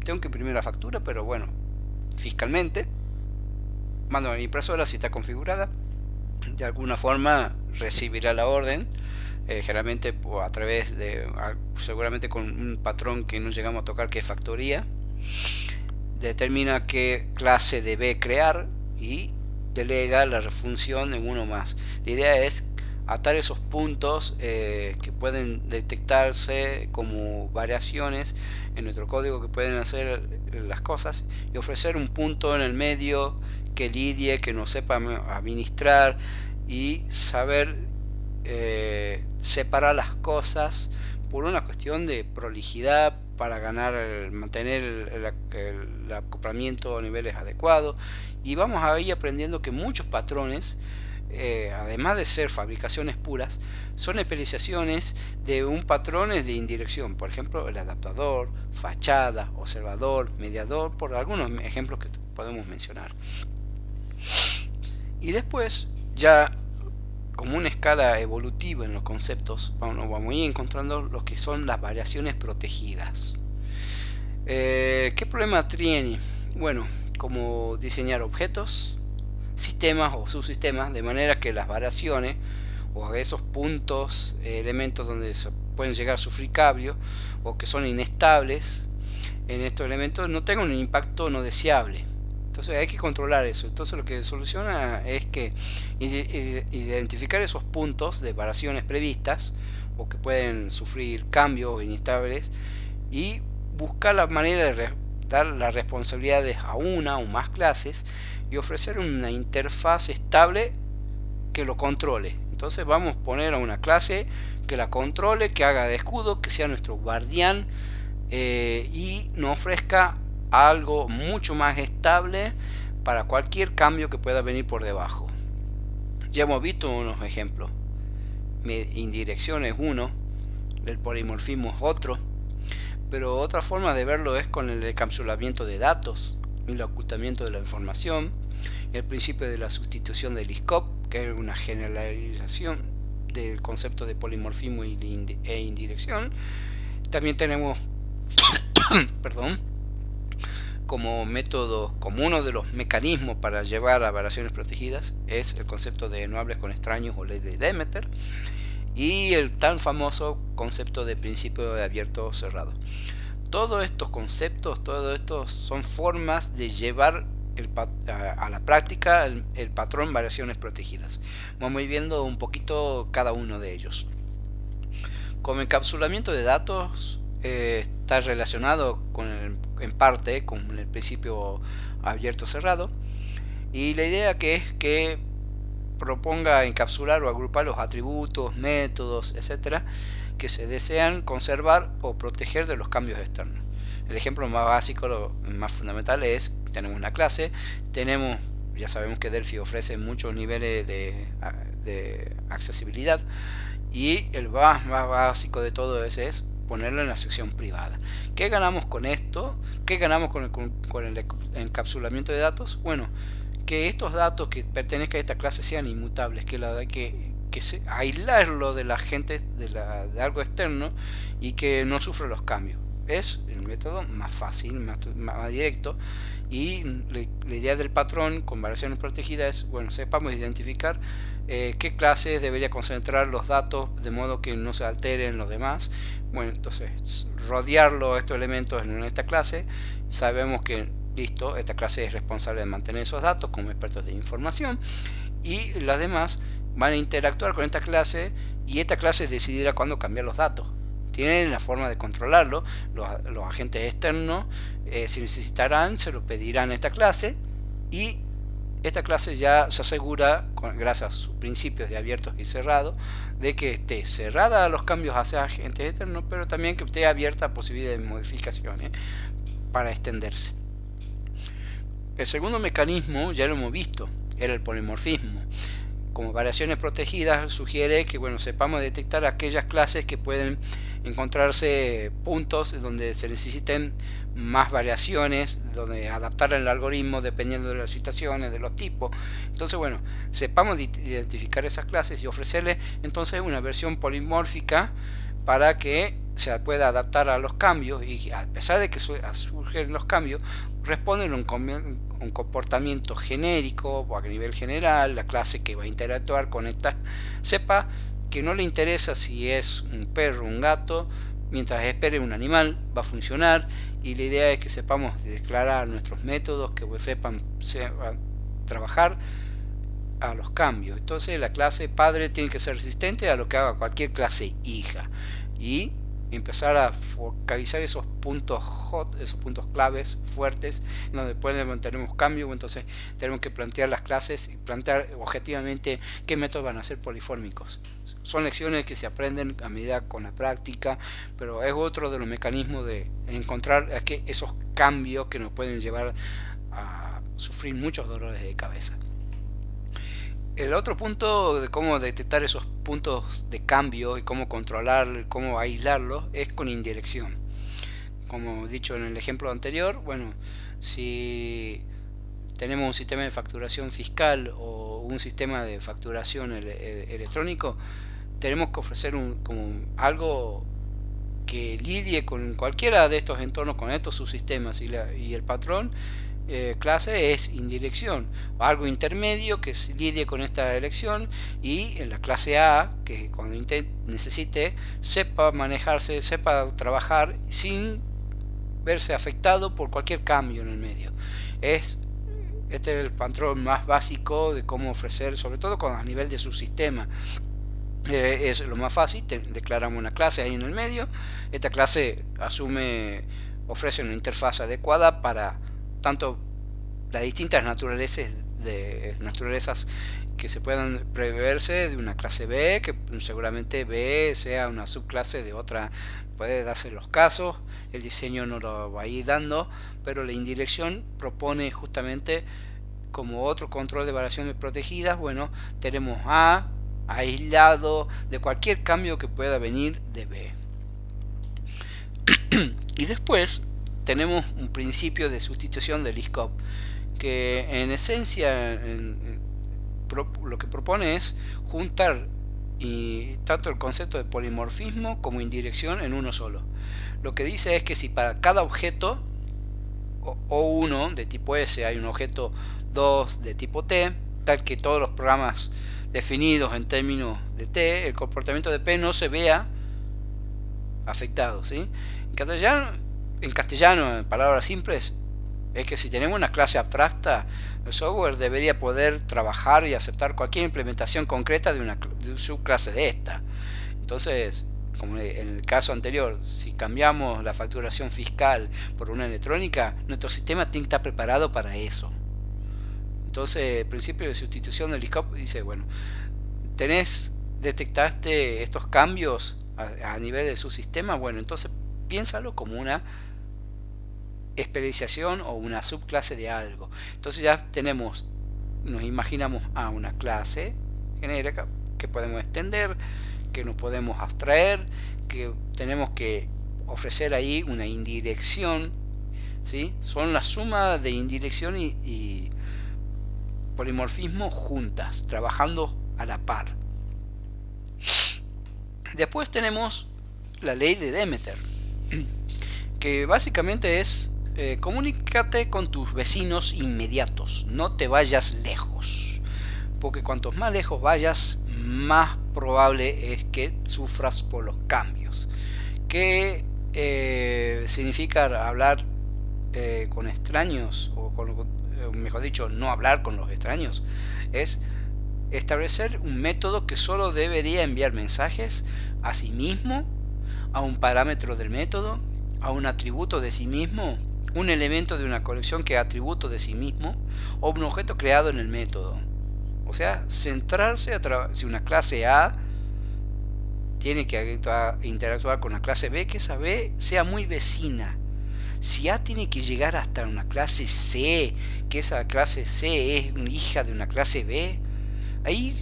tengo que imprimir la factura, pero bueno, fiscalmente mando a la impresora, si está configurada, de alguna forma recibirá la orden. Generalmente a través de, seguramente con un patrón que no llegamos a tocar, que es factoría. Determina qué clase debe crear y delega la función en uno más. La idea es atar esos puntos que pueden detectarse como variaciones en nuestro código que pueden hacer las cosas, y ofrecer un punto en el medio que lidie, que nos sepa administrar y saber separar las cosas por una cuestión de prolijidad, para mantener el acoplamiento a niveles adecuados. Y vamos a ir aprendiendo que muchos patrones, además de ser fabricaciones puras, son especializaciones de un patrón de indirección. Por ejemplo, el adaptador, fachada, observador, mediador, por algunos ejemplos que podemos mencionar. Y después, ya como una escala evolutiva en los conceptos, vamos a ir encontrando lo que son las variaciones protegidas. ¿Qué problema tiene? Bueno, como diseñar objetos, sistemas o subsistemas, de manera que las variaciones o esos puntos, elementos donde se pueden llegar a sufrir cambio o que son inestables en estos elementos, no tengan un impacto no deseable. Entonces hay que controlar eso. Entonces lo que soluciona es que identificar esos puntos de variaciones previstas o que pueden sufrir cambios inestables, y buscar la manera de dar las responsabilidades a una o más clases y ofrecer una interfaz estable que lo controle. Entonces vamos a poner a una clase que la controle, que haga de escudo, que sea nuestro guardián, y nos ofrezca algo mucho más estable para cualquier cambio que pueda venir por debajo. Ya hemos visto unos ejemplos. Indirección es uno, el polimorfismo es otro, pero otra forma de verlo es con el encapsulamiento de datos y el ocultamiento de la información, el principio de la sustitución del ISCOP, que es una generalización del concepto de polimorfismo e indirección. También tenemos perdón, como método, como uno de los mecanismos para llevar a variaciones protegidas, es el concepto de no hables con extraños o ley de Demeter, y el tan famoso concepto de principio de abierto o cerrado. Todos estos conceptos, todos estos son formas de llevar a la práctica el patrón variaciones protegidas. Vamos a ir viendo un poquito cada uno de ellos. Como encapsulamiento de datos, está relacionado en parte con el principio abierto cerrado, y la idea que es que proponga encapsular o agrupar los atributos, métodos, etcétera, que se desean conservar o proteger de los cambios externos. El ejemplo más básico, lo más fundamental es: tenemos una clase, tenemos ya sabemos que Delphi ofrece muchos niveles de accesibilidad, y el más básico de todo ese es ponerlo en la sección privada. ¿Qué ganamos con esto? ¿Qué ganamos con el encapsulamiento de datos? Bueno, que estos datos que pertenezcan a esta clase sean inmutables, que aislarlo de la gente, de algo externo, y que no sufra los cambios. Es el método más fácil, más directo, y la idea del patrón con variaciones protegidas es, bueno, sepamos identificar qué clases debería concentrar los datos de modo que no se alteren los demás. Bueno, entonces rodearlo estos elementos en esta clase. Sabemos que listo, esta clase es responsable de mantener esos datos como expertos de información, y las demás van a interactuar con esta clase, y esta clase decidirá cuándo cambiar los datos. Tienen la forma de controlarlo. Los agentes externos, si necesitarán, se lo pedirán a esta clase, y esta clase ya se asegura, gracias a sus principios de abiertos y cerrados, de que esté cerrada a los cambios hacia agentes externos, pero también que esté abierta a posibilidades de modificaciones para extenderse. El segundo mecanismo ya lo hemos visto, era el polimorfismo. Como variaciones protegidas sugiere que, bueno, sepamos detectar aquellas clases que pueden encontrarse puntos donde se necesiten más variaciones, donde adaptar el algoritmo dependiendo de las situaciones, de los tipos. Entonces, bueno, sepamos identificar esas clases y ofrecerles entonces una versión polimórfica para que se pueda adaptar a los cambios, y a pesar de que surgen los cambios, responden a un comportamiento genérico o a nivel general. La clase que va a interactuar con esta sepa que no le interesa si es un perro o un gato, mientras espere un animal va a funcionar, y la idea es que sepamos declarar nuestros métodos que sepan trabajar a los cambios. Entonces la clase padre tiene que ser resistente a lo que haga cualquier clase hija, y empezar a focalizar esos puntos hot, esos puntos claves fuertes donde tenemos cambio. Entonces tenemos que plantear las clases y plantear objetivamente qué métodos van a ser polifórmicos. Son lecciones que se aprenden a medida con la práctica, pero es otro de los mecanismos de encontrar esos cambios que nos pueden llevar a sufrir muchos dolores de cabeza. El otro punto de cómo detectar esos puntos de cambio y cómo controlar, cómo aislarlos, es con indirección. Como he dicho en el ejemplo anterior, bueno, si tenemos un sistema de facturación fiscal o un sistema de facturación electrónico, tenemos que ofrecer como algo que lidie con cualquiera de estos entornos, con estos subsistemas, y el patrón clase es indirección, o algo intermedio que lidie con esta elección, y en la clase A, que cuando necesite sepa manejarse, sepa trabajar sin verse afectado por cualquier cambio en el medio. Este es el patrón más básico de cómo ofrecer, sobre todo a nivel de subsistema. Es lo más fácil. Declaramos una clase ahí en el medio. Esta clase ofrece una interfaz adecuada para tanto las distintas naturalezas que se puedan preverse de una clase B, que seguramente B sea una subclase de otra. Puede darse los casos, el diseño no lo va a ir dando, pero la indirección propone justamente como otro control de variaciones protegidas. Bueno, tenemos A aislado de cualquier cambio que pueda venir de B. Y después tenemos un principio de sustitución del ISCOP, que en esencia lo que propone es juntar tanto el concepto de polimorfismo como indirección en uno solo. Lo que dice es que si para cada objeto O1 de tipo S hay un objeto 2 de tipo T, tal que todos los programas definidos en términos de T, el comportamiento de P no se vea afectado, ¿sí? En castellano, en palabras simples, es que si tenemos una clase abstracta, el software debería poder trabajar y aceptar cualquier implementación concreta de una subclase de esta. Entonces, como en el caso anterior, si cambiamos la facturación fiscal por una electrónica, nuestro sistema tiene que estar preparado para eso. Entonces, el principio de sustitución del ISCOP dice, bueno, detectaste estos cambios a nivel de su sistema, bueno, entonces piénsalo como una especialización o una subclase de algo. Entonces ya tenemos nos imaginamos a una clase genérica que podemos extender, que nos podemos abstraer, que tenemos que ofrecer ahí una indirección, ¿sí? Son la suma de indirección y polimorfismo juntas, trabajando a la par. Después tenemos la ley de Demeter, que básicamente es comunícate con tus vecinos inmediatos, no te vayas lejos, porque cuantos más lejos vayas, más probable es que sufras por los cambios. ¿Qué significa hablar con extraños? Mejor dicho, no hablar con los extraños. Es establecer un método que solo debería enviar mensajes a sí mismo, a un parámetro del método, a un atributo de sí mismo, un elemento de una colección que es atributo de sí mismo, o un objeto creado en el método. O sea, centrarse si una clase A tiene que interactuar con la clase B, que esa B sea muy vecina. Si A tiene que llegar hasta una clase C, que esa clase C es una hija de una clase B, ahí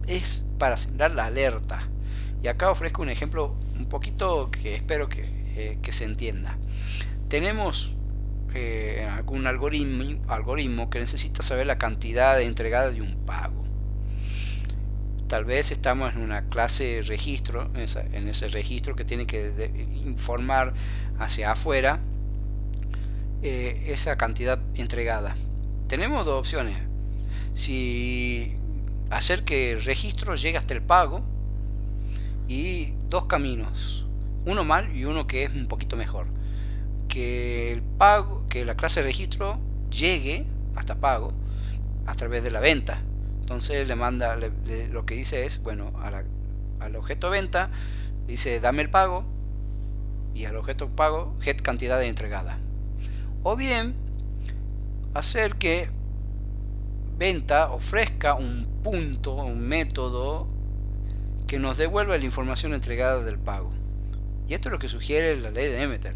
es para sembrar la alerta. Y acá ofrezco un ejemplo un poquito que espero que se entienda. Tenemos algún algoritmo que necesita saber la cantidad entregada de un pago. Tal vez estamos en una clase registro, en ese registro que tiene que informar hacia afuera esa cantidad entregada. Tenemos dos opciones: si hacer que el registro llegue hasta el pago, y dos caminos, uno mal y uno que es un poquito mejor. Que el pago, que la clase registro llegue hasta pago a través de la venta. Entonces le manda, lo que dice es, bueno, al objeto venta dice dame el pago, y al objeto pago get cantidad de entregada. O bien hacer que venta ofrezca un punto, un método que nos devuelva la información entregada del pago. Y esto es lo que sugiere la ley de Demeter.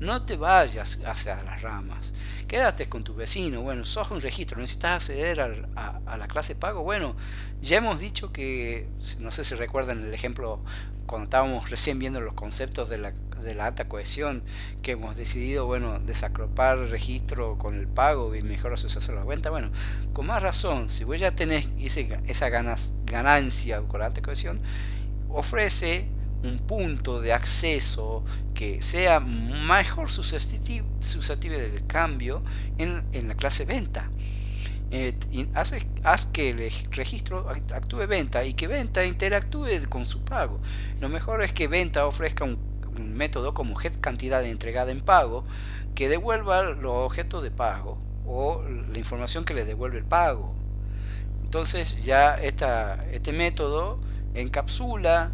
No te vayas hacia las ramas, quédate con tu vecino. Bueno, sos un registro, necesitas acceder a la clase pago. Bueno, ya hemos dicho que, no sé si recuerdan el ejemplo cuando estábamos recién viendo los conceptos de la alta cohesión, que hemos decidido, bueno, desacropar el registro con el pago y mejor asociarse a la cuenta. Bueno, con más razón, si vos ya tenés esa ganancia con la alta cohesión, ofrece un punto de acceso que sea mejor susceptible del cambio en la clase venta. Haz que el registro actúe venta y que venta interactúe con su pago. Lo mejor es que venta ofrezca un método como get cantidad entregada en pago que devuelva los objetos de pago o la información que le devuelve el pago. Entonces ya este método encapsula,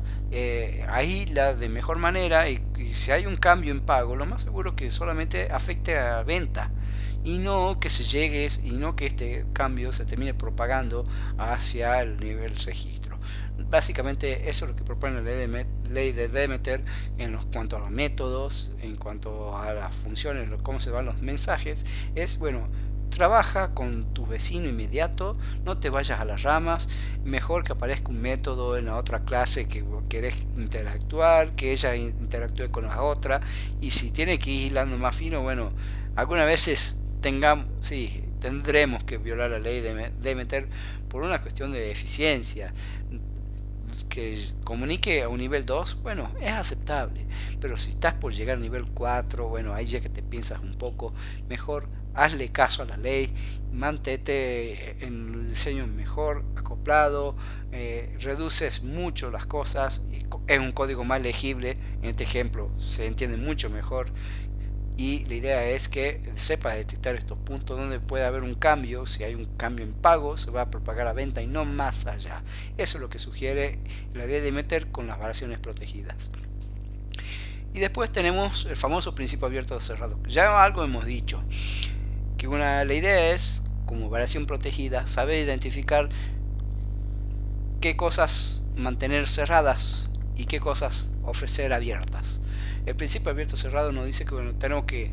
aísla de mejor manera, y si hay un cambio en pago, lo más seguro que solamente afecte a la venta y no que este cambio se termine propagando hacia el nivel registro. Básicamente eso es lo que propone la ley de Demeter en cuanto a los métodos, en cuanto a las funciones, cómo se van los mensajes. Es, bueno, trabaja con tu vecino inmediato, no te vayas a las ramas, mejor que aparezca un método en la otra clase que querés interactuar, que ella interactúe con la otra, y si tiene que ir hilando más fino, bueno, algunas veces tendremos que violar la ley de Demeter por una cuestión de eficiencia. Que comunique a un nivel 2, bueno, es aceptable, pero si estás por llegar al nivel 4, bueno, ahí ya que te piensas un poco, mejor hazle caso a la ley, mantente en el diseño mejor acoplado, reduces mucho las cosas, es un código más legible, en este ejemplo se entiende mucho mejor, y la idea es que sepas detectar estos puntos donde puede haber un cambio. Si hay un cambio en pago, se va a propagar a venta y no más allá. Eso es lo que sugiere la ley de Demeter con las variaciones protegidas. Y después tenemos el famoso principio abierto o cerrado. Ya algo hemos dicho, que la idea es, como variación protegida, saber identificar qué cosas mantener cerradas y qué cosas ofrecer abiertas. El principio abierto cerrado nos dice que, bueno, tenemos que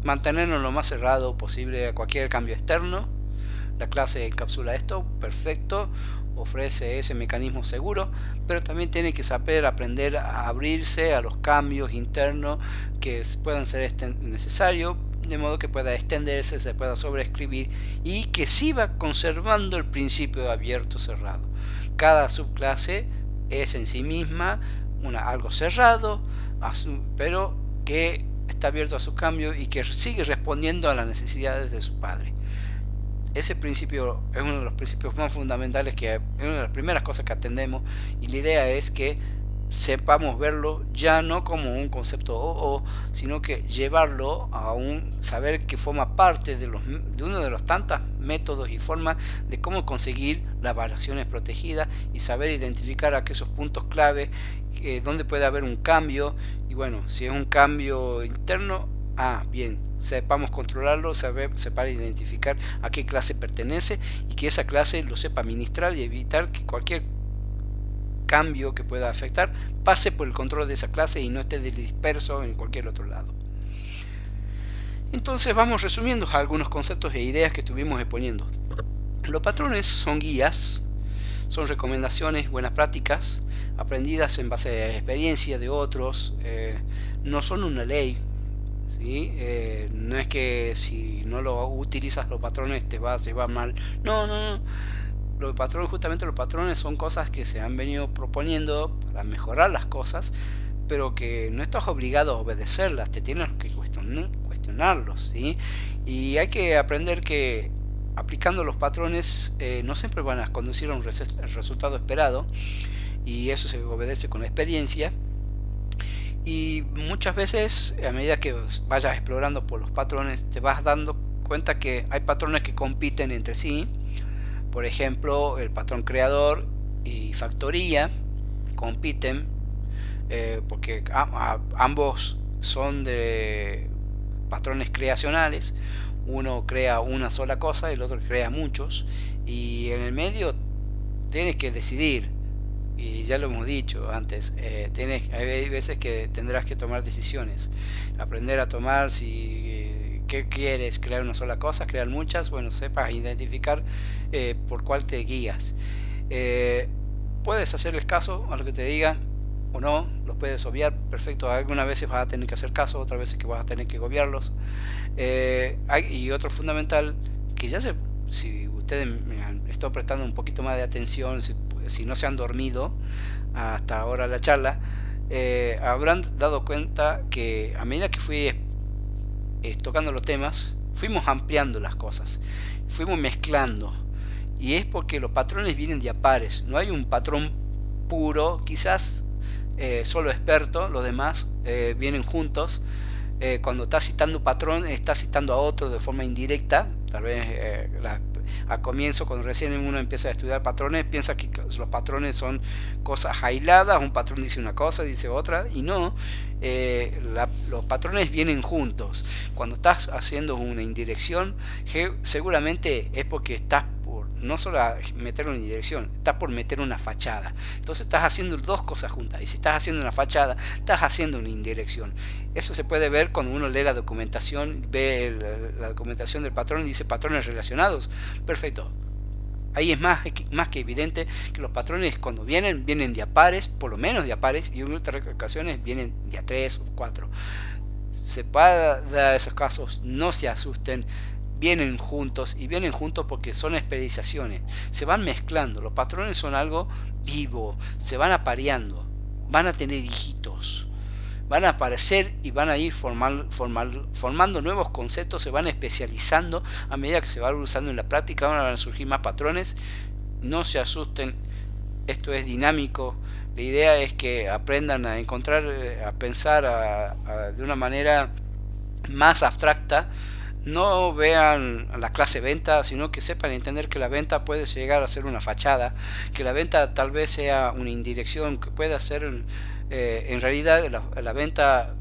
mantenernos lo más cerrado posible a cualquier cambio externo. La clase encapsula esto, perfecto, ofrece ese mecanismo seguro, pero también tiene que saber aprender a abrirse a los cambios internos que puedan ser necesarios, de modo que pueda extenderse, se pueda sobreescribir y que siga conservando el principio de abierto-cerrado. Cada subclase es en sí misma algo cerrado, pero que está abierto a su cambio y que sigue respondiendo a las necesidades de su padre. Ese principio es uno de los principios más fundamentales, que es una de las primeras cosas que atendemos, y la idea es que sepamos verlo ya no como un concepto sino que llevarlo a un saber que forma parte de uno de los tantos métodos y formas de cómo conseguir las variaciones protegidas y saber identificar aquellos puntos clave donde puede haber un cambio. Y bueno, si es un cambio interno, bien, sepamos controlarlo, separ identificar a qué clase pertenece y que esa clase lo sepa administrar y evitar que cualquier cambio que pueda afectar pase por el control de esa clase y no esté disperso en cualquier otro lado. Entonces vamos resumiendo algunos conceptos e ideas que estuvimos exponiendo. Los patrones son guías, son recomendaciones, buenas prácticas aprendidas en base a experiencia de otros, no son una ley. ¿Sí? No es que si no lo utilizas los patrones te va mal. No. Justamente los patrones son cosas que se han venido proponiendo para mejorar las cosas, pero que no estás obligado a obedecerlas, te tienes que cuestionarlos, ¿sí? Y hay que aprender que aplicando los patrones no siempre van a conducir a un resultado esperado, y eso se obedece con la experiencia. Y muchas veces, a medida que vayas explorando por los patrones, te vas dando cuenta que hay patrones que compiten entre sí. Por ejemplo, el patrón creador y factoría compiten porque ambos son de patrones creacionales. Uno crea una sola cosa y el otro crea muchos, y en el medio tienes que decidir. Y ya lo hemos dicho antes, hay veces que tendrás que tomar decisiones, aprender a tomar qué quieres, crear una sola cosa, crear muchas. Bueno, sepas identificar por cuál te guías. Puedes hacerles caso a lo que te diga o no, los puedes obviar, perfecto. Algunas veces vas a tener que hacer caso, otras veces que vas a tener que obviarlos. Y otro fundamental, que si ustedes me han estado prestando un poquito más de atención, si no se han dormido hasta ahora la charla, habrán dado cuenta que a medida que fui tocando los temas, fuimos ampliando las cosas, fuimos mezclando, y es porque los patrones vienen de a pares, no hay un patrón puro, quizás solo experto, los demás vienen juntos. Cuando estás citando un patrón, estás citando a otro de forma indirecta. Tal vez al comienzo, cuando recién uno empieza a estudiar patrones, piensa que los patrones son cosas aisladas, un patrón dice una cosa, dice otra, y no. Los patrones vienen juntos. Cuando estás haciendo una indirección, seguramente es porque estás por no solo meter una indirección, estás por meter una fachada. Entonces estás haciendo dos cosas juntas, y si estás haciendo una fachada, estás haciendo una indirección. Eso se puede ver cuando uno lee la documentación, ve la documentación del patrón y dice patrones relacionados. Perfecto. Ahí es más que evidente que los patrones, cuando vienen de a pares, por lo menos de a pares, y en otras ocasiones vienen de a 3 o 4. Se puede dar esos casos, no se asusten, vienen juntos, y vienen juntos porque son especializaciones, se van mezclando. Los patrones son algo vivo, se van apareando, van a tener hijitos, van a aparecer y van a ir formando nuevos conceptos, se van especializando a medida que se van usando en la práctica. Van a surgir más patrones. No se asusten, esto es dinámico. La idea es que aprendan a encontrar, a pensar de una manera más abstracta. No vean la clase venta, sino que sepan entender que la venta puede llegar a ser una fachada, que la venta tal vez sea una indirección, que puede ser en realidad la venta.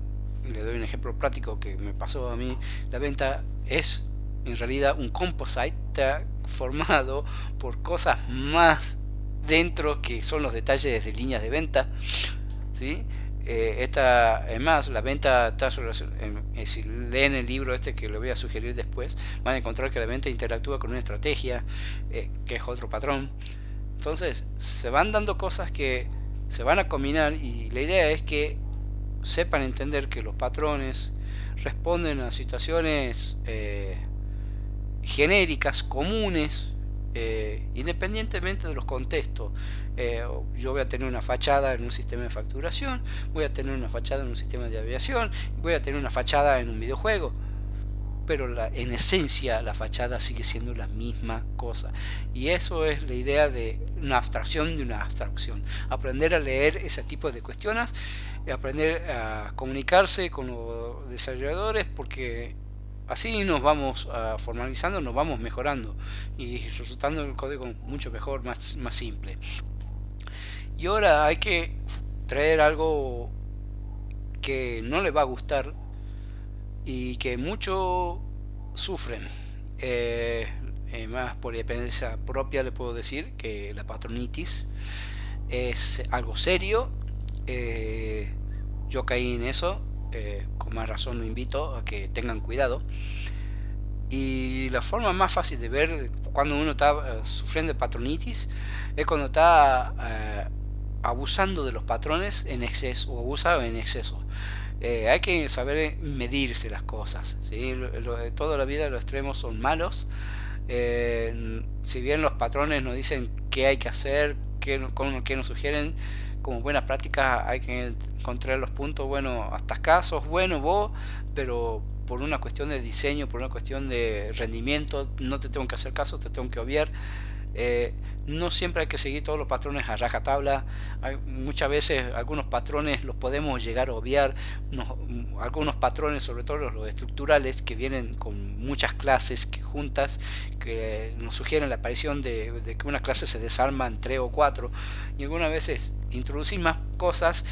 Le doy un ejemplo práctico que me pasó a mí. La venta es en realidad un composite formado por cosas más dentro, que son los detalles de líneas de venta, ¿sí? Además, la venta está si leen el libro este que le voy a sugerir después, van a encontrar que la venta interactúa con una estrategia, que es otro patrón. Entonces, se van dando cosas que se van a combinar, y la idea es que sepan entender que los patrones responden a situaciones genéricas, comunes, independientemente de los contextos. Yo voy a tener una fachada en un sistema de facturación, voy a tener una fachada en un sistema de aviación, voy a tener una fachada en un videojuego, pero en esencia la fachada sigue siendo la misma cosa, y eso es la idea de una abstracción de una abstracción. Aprender a leer ese tipo de cuestiones, aprender a comunicarse con los desarrolladores, porque así nos vamos formalizando, nos vamos mejorando y resultando el código mucho mejor, más simple. Y ahora hay que traer algo que no les va a gustar y que muchos sufren. Más por experiencia propia le puedo decir que la patronitis es algo serio. Yo caí en eso, con más razón lo invito a que tengan cuidado. Y la forma más fácil de ver cuando uno está sufriendo de patronitis es cuando está abusando de los patrones en exceso, o abusa en exceso. Hay que saber medirse las cosas, ¿sí? Toda la vida los extremos son malos. Si bien los patrones nos dicen qué hay que hacer, qué nos sugieren como buena práctica, hay que encontrar los puntos. Bueno, hasta acá sos bueno vos, pero por una cuestión de diseño, por una cuestión de rendimiento, no te tengo que hacer caso, te tengo que obviar. No siempre hay que seguir todos los patrones a rajatabla. Muchas veces algunos patrones los podemos llegar a obviar. Algunos patrones, sobre todo los estructurales, que vienen con muchas clases juntas, que nos sugieren la aparición de que una clase se desarma en 3 o 4, y algunas veces introducir más cosas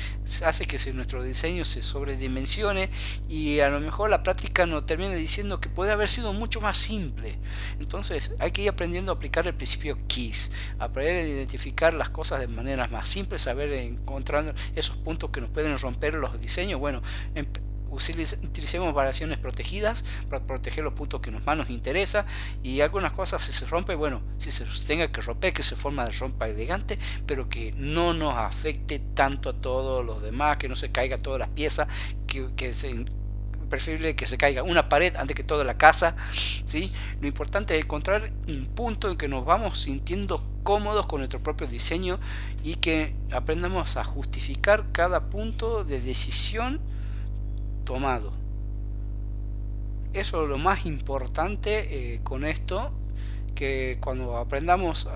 hace que nuestro diseño se sobredimensione, y a lo mejor la práctica nos termina diciendo que puede haber sido mucho más simple. Entonces hay que ir aprendiendo a aplicar el principio KISS, aprender a identificar las cosas de maneras más simples, saber encontrar esos puntos que nos pueden romper los diseños. Bueno, utilicemos variaciones protegidas para proteger los puntos que más nos interesa, y algunas cosas, si se rompe, bueno, si se tenga que romper, que se forma de rompa elegante, pero que no nos afecte tanto a todos los demás, que no se caiga todas las piezas, que preferible que se caiga una pared antes que toda la casa, ¿sí? Lo importante es encontrar un punto en que nos vamos sintiendo cómodos con nuestro propio diseño, y que aprendamos a justificar cada punto de decisión tomado. Eso es lo más importante con esto, que cuando aprendamos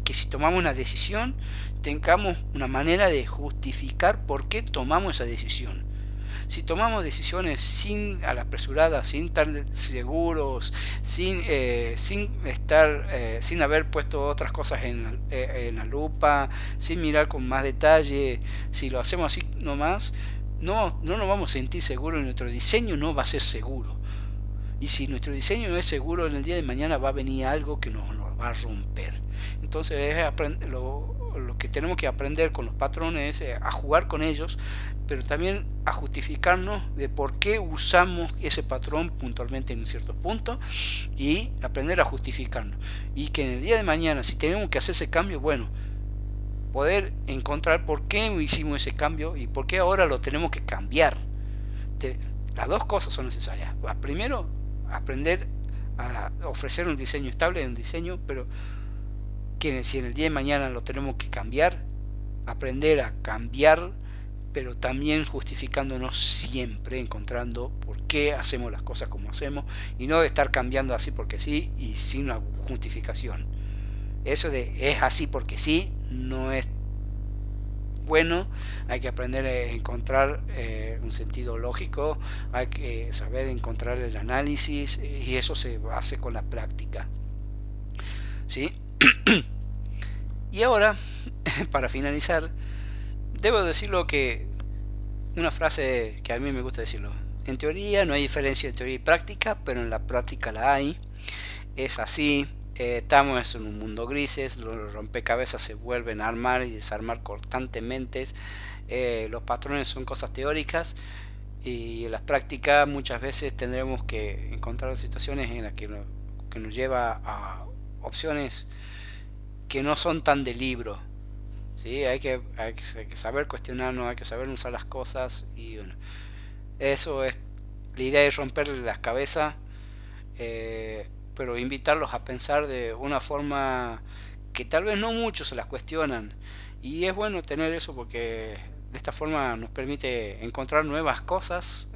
que si tomamos una decisión, tengamos una manera de justificar por qué tomamos esa decisión. Si tomamos decisiones a la apresurada, sin estar seguros, sin haber puesto otras cosas en la lupa, sin mirar con más detalle, si lo hacemos así nomás, no nos vamos a sentir seguros, y nuestro diseño no va a ser seguro. Y si nuestro diseño no es seguro, en el día de mañana va a venir algo que nos va a romper. Entonces lo que tenemos que aprender con los patrones es a jugar con ellos, pero también a justificarnos de por qué usamos ese patrón puntualmente en un cierto punto, y aprender a justificarnos. Y que en el día de mañana, si tenemos que hacer ese cambio, bueno, poder encontrar por qué hicimos ese cambio y por qué ahora lo tenemos que cambiar. Las dos cosas son necesarias. Primero, aprender a ofrecer un diseño estable, un diseño, pero que si en el día de mañana lo tenemos que cambiar, aprender a cambiar, pero también justificándonos siempre, encontrando por qué hacemos las cosas como hacemos, y no estar cambiando así porque sí y sin una justificación. Eso de es así porque sí no es bueno. Hay que aprender a encontrar un sentido lógico, hay que saber encontrar el análisis, y eso se hace con la práctica, ¿sí? Y ahora, para finalizar, debo decirlo que una frase que a mí me gusta decirlo: en teoría no hay diferencia de teoría y práctica, pero en la práctica la hay. Es así, Estamos en un mundo grises, los rompecabezas se vuelven a armar y desarmar constantemente. Los patrones son cosas teóricas y en las prácticas muchas veces tendremos que encontrar situaciones en las que nos lleva a opciones que no son tan de libro. ¿Sí? Hay que saber cuestionarnos, hay que saber usar las cosas y bueno, eso es la idea, es romperle las cabezas, pero invitarlos a pensar de una forma que tal vez no muchos se las cuestionan. Y es bueno tener eso porque de esta forma nos permite encontrar nuevas cosas,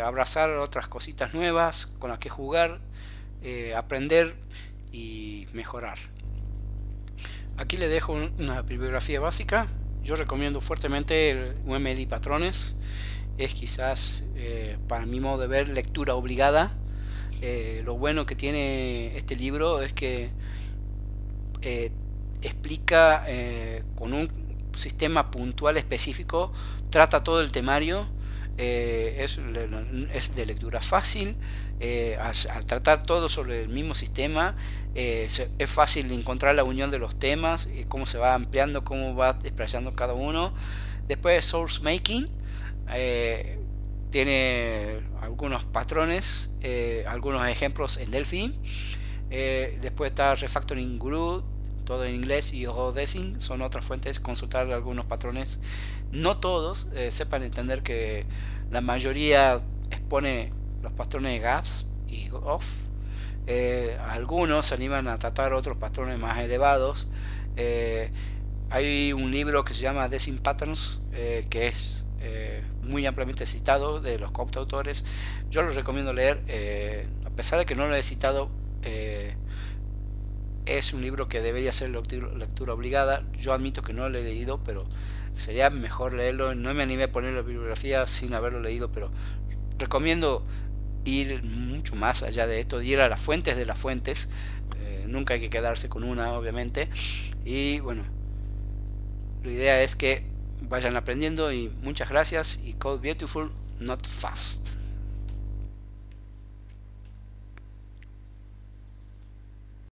abrazar otras cositas nuevas con las que jugar, aprender y mejorar. Aquí le dejo una bibliografía básica. Yo recomiendo fuertemente el UML Patrones. Es quizás, para mi modo de ver, lectura obligada. Lo bueno que tiene este libro es que explica con un sistema puntual específico, trata todo el temario, es de lectura fácil, al tratar todo sobre el mismo sistema, es fácil encontrar la unión de los temas, cómo se va ampliando, cómo va desplazando cada uno. Después Source Making, tiene algunos patrones, algunos ejemplos en Delphi. Después está Refactoring Guru, todo en inglés, y Geodesing son otras fuentes. Consultar algunos patrones, no todos, sepan entender que la mayoría expone los patrones GAFS y OFF. Algunos se animan a tratar otros patrones más elevados. Hay un libro que se llama Desing Patterns, que es muy ampliamente citado de los coautores. Yo lo recomiendo leer, a pesar de que no lo he citado. Es un libro que debería ser lectura obligada. Yo admito que no lo he leído, pero sería mejor leerlo. No me animé a poner la bibliografía sin haberlo leído, pero recomiendo ir mucho más allá de esto, ir a las fuentes de las fuentes. Nunca hay que quedarse con una, obviamente. Y bueno, la idea es que vayan aprendiendo, y muchas gracias, y code beautiful, not fast.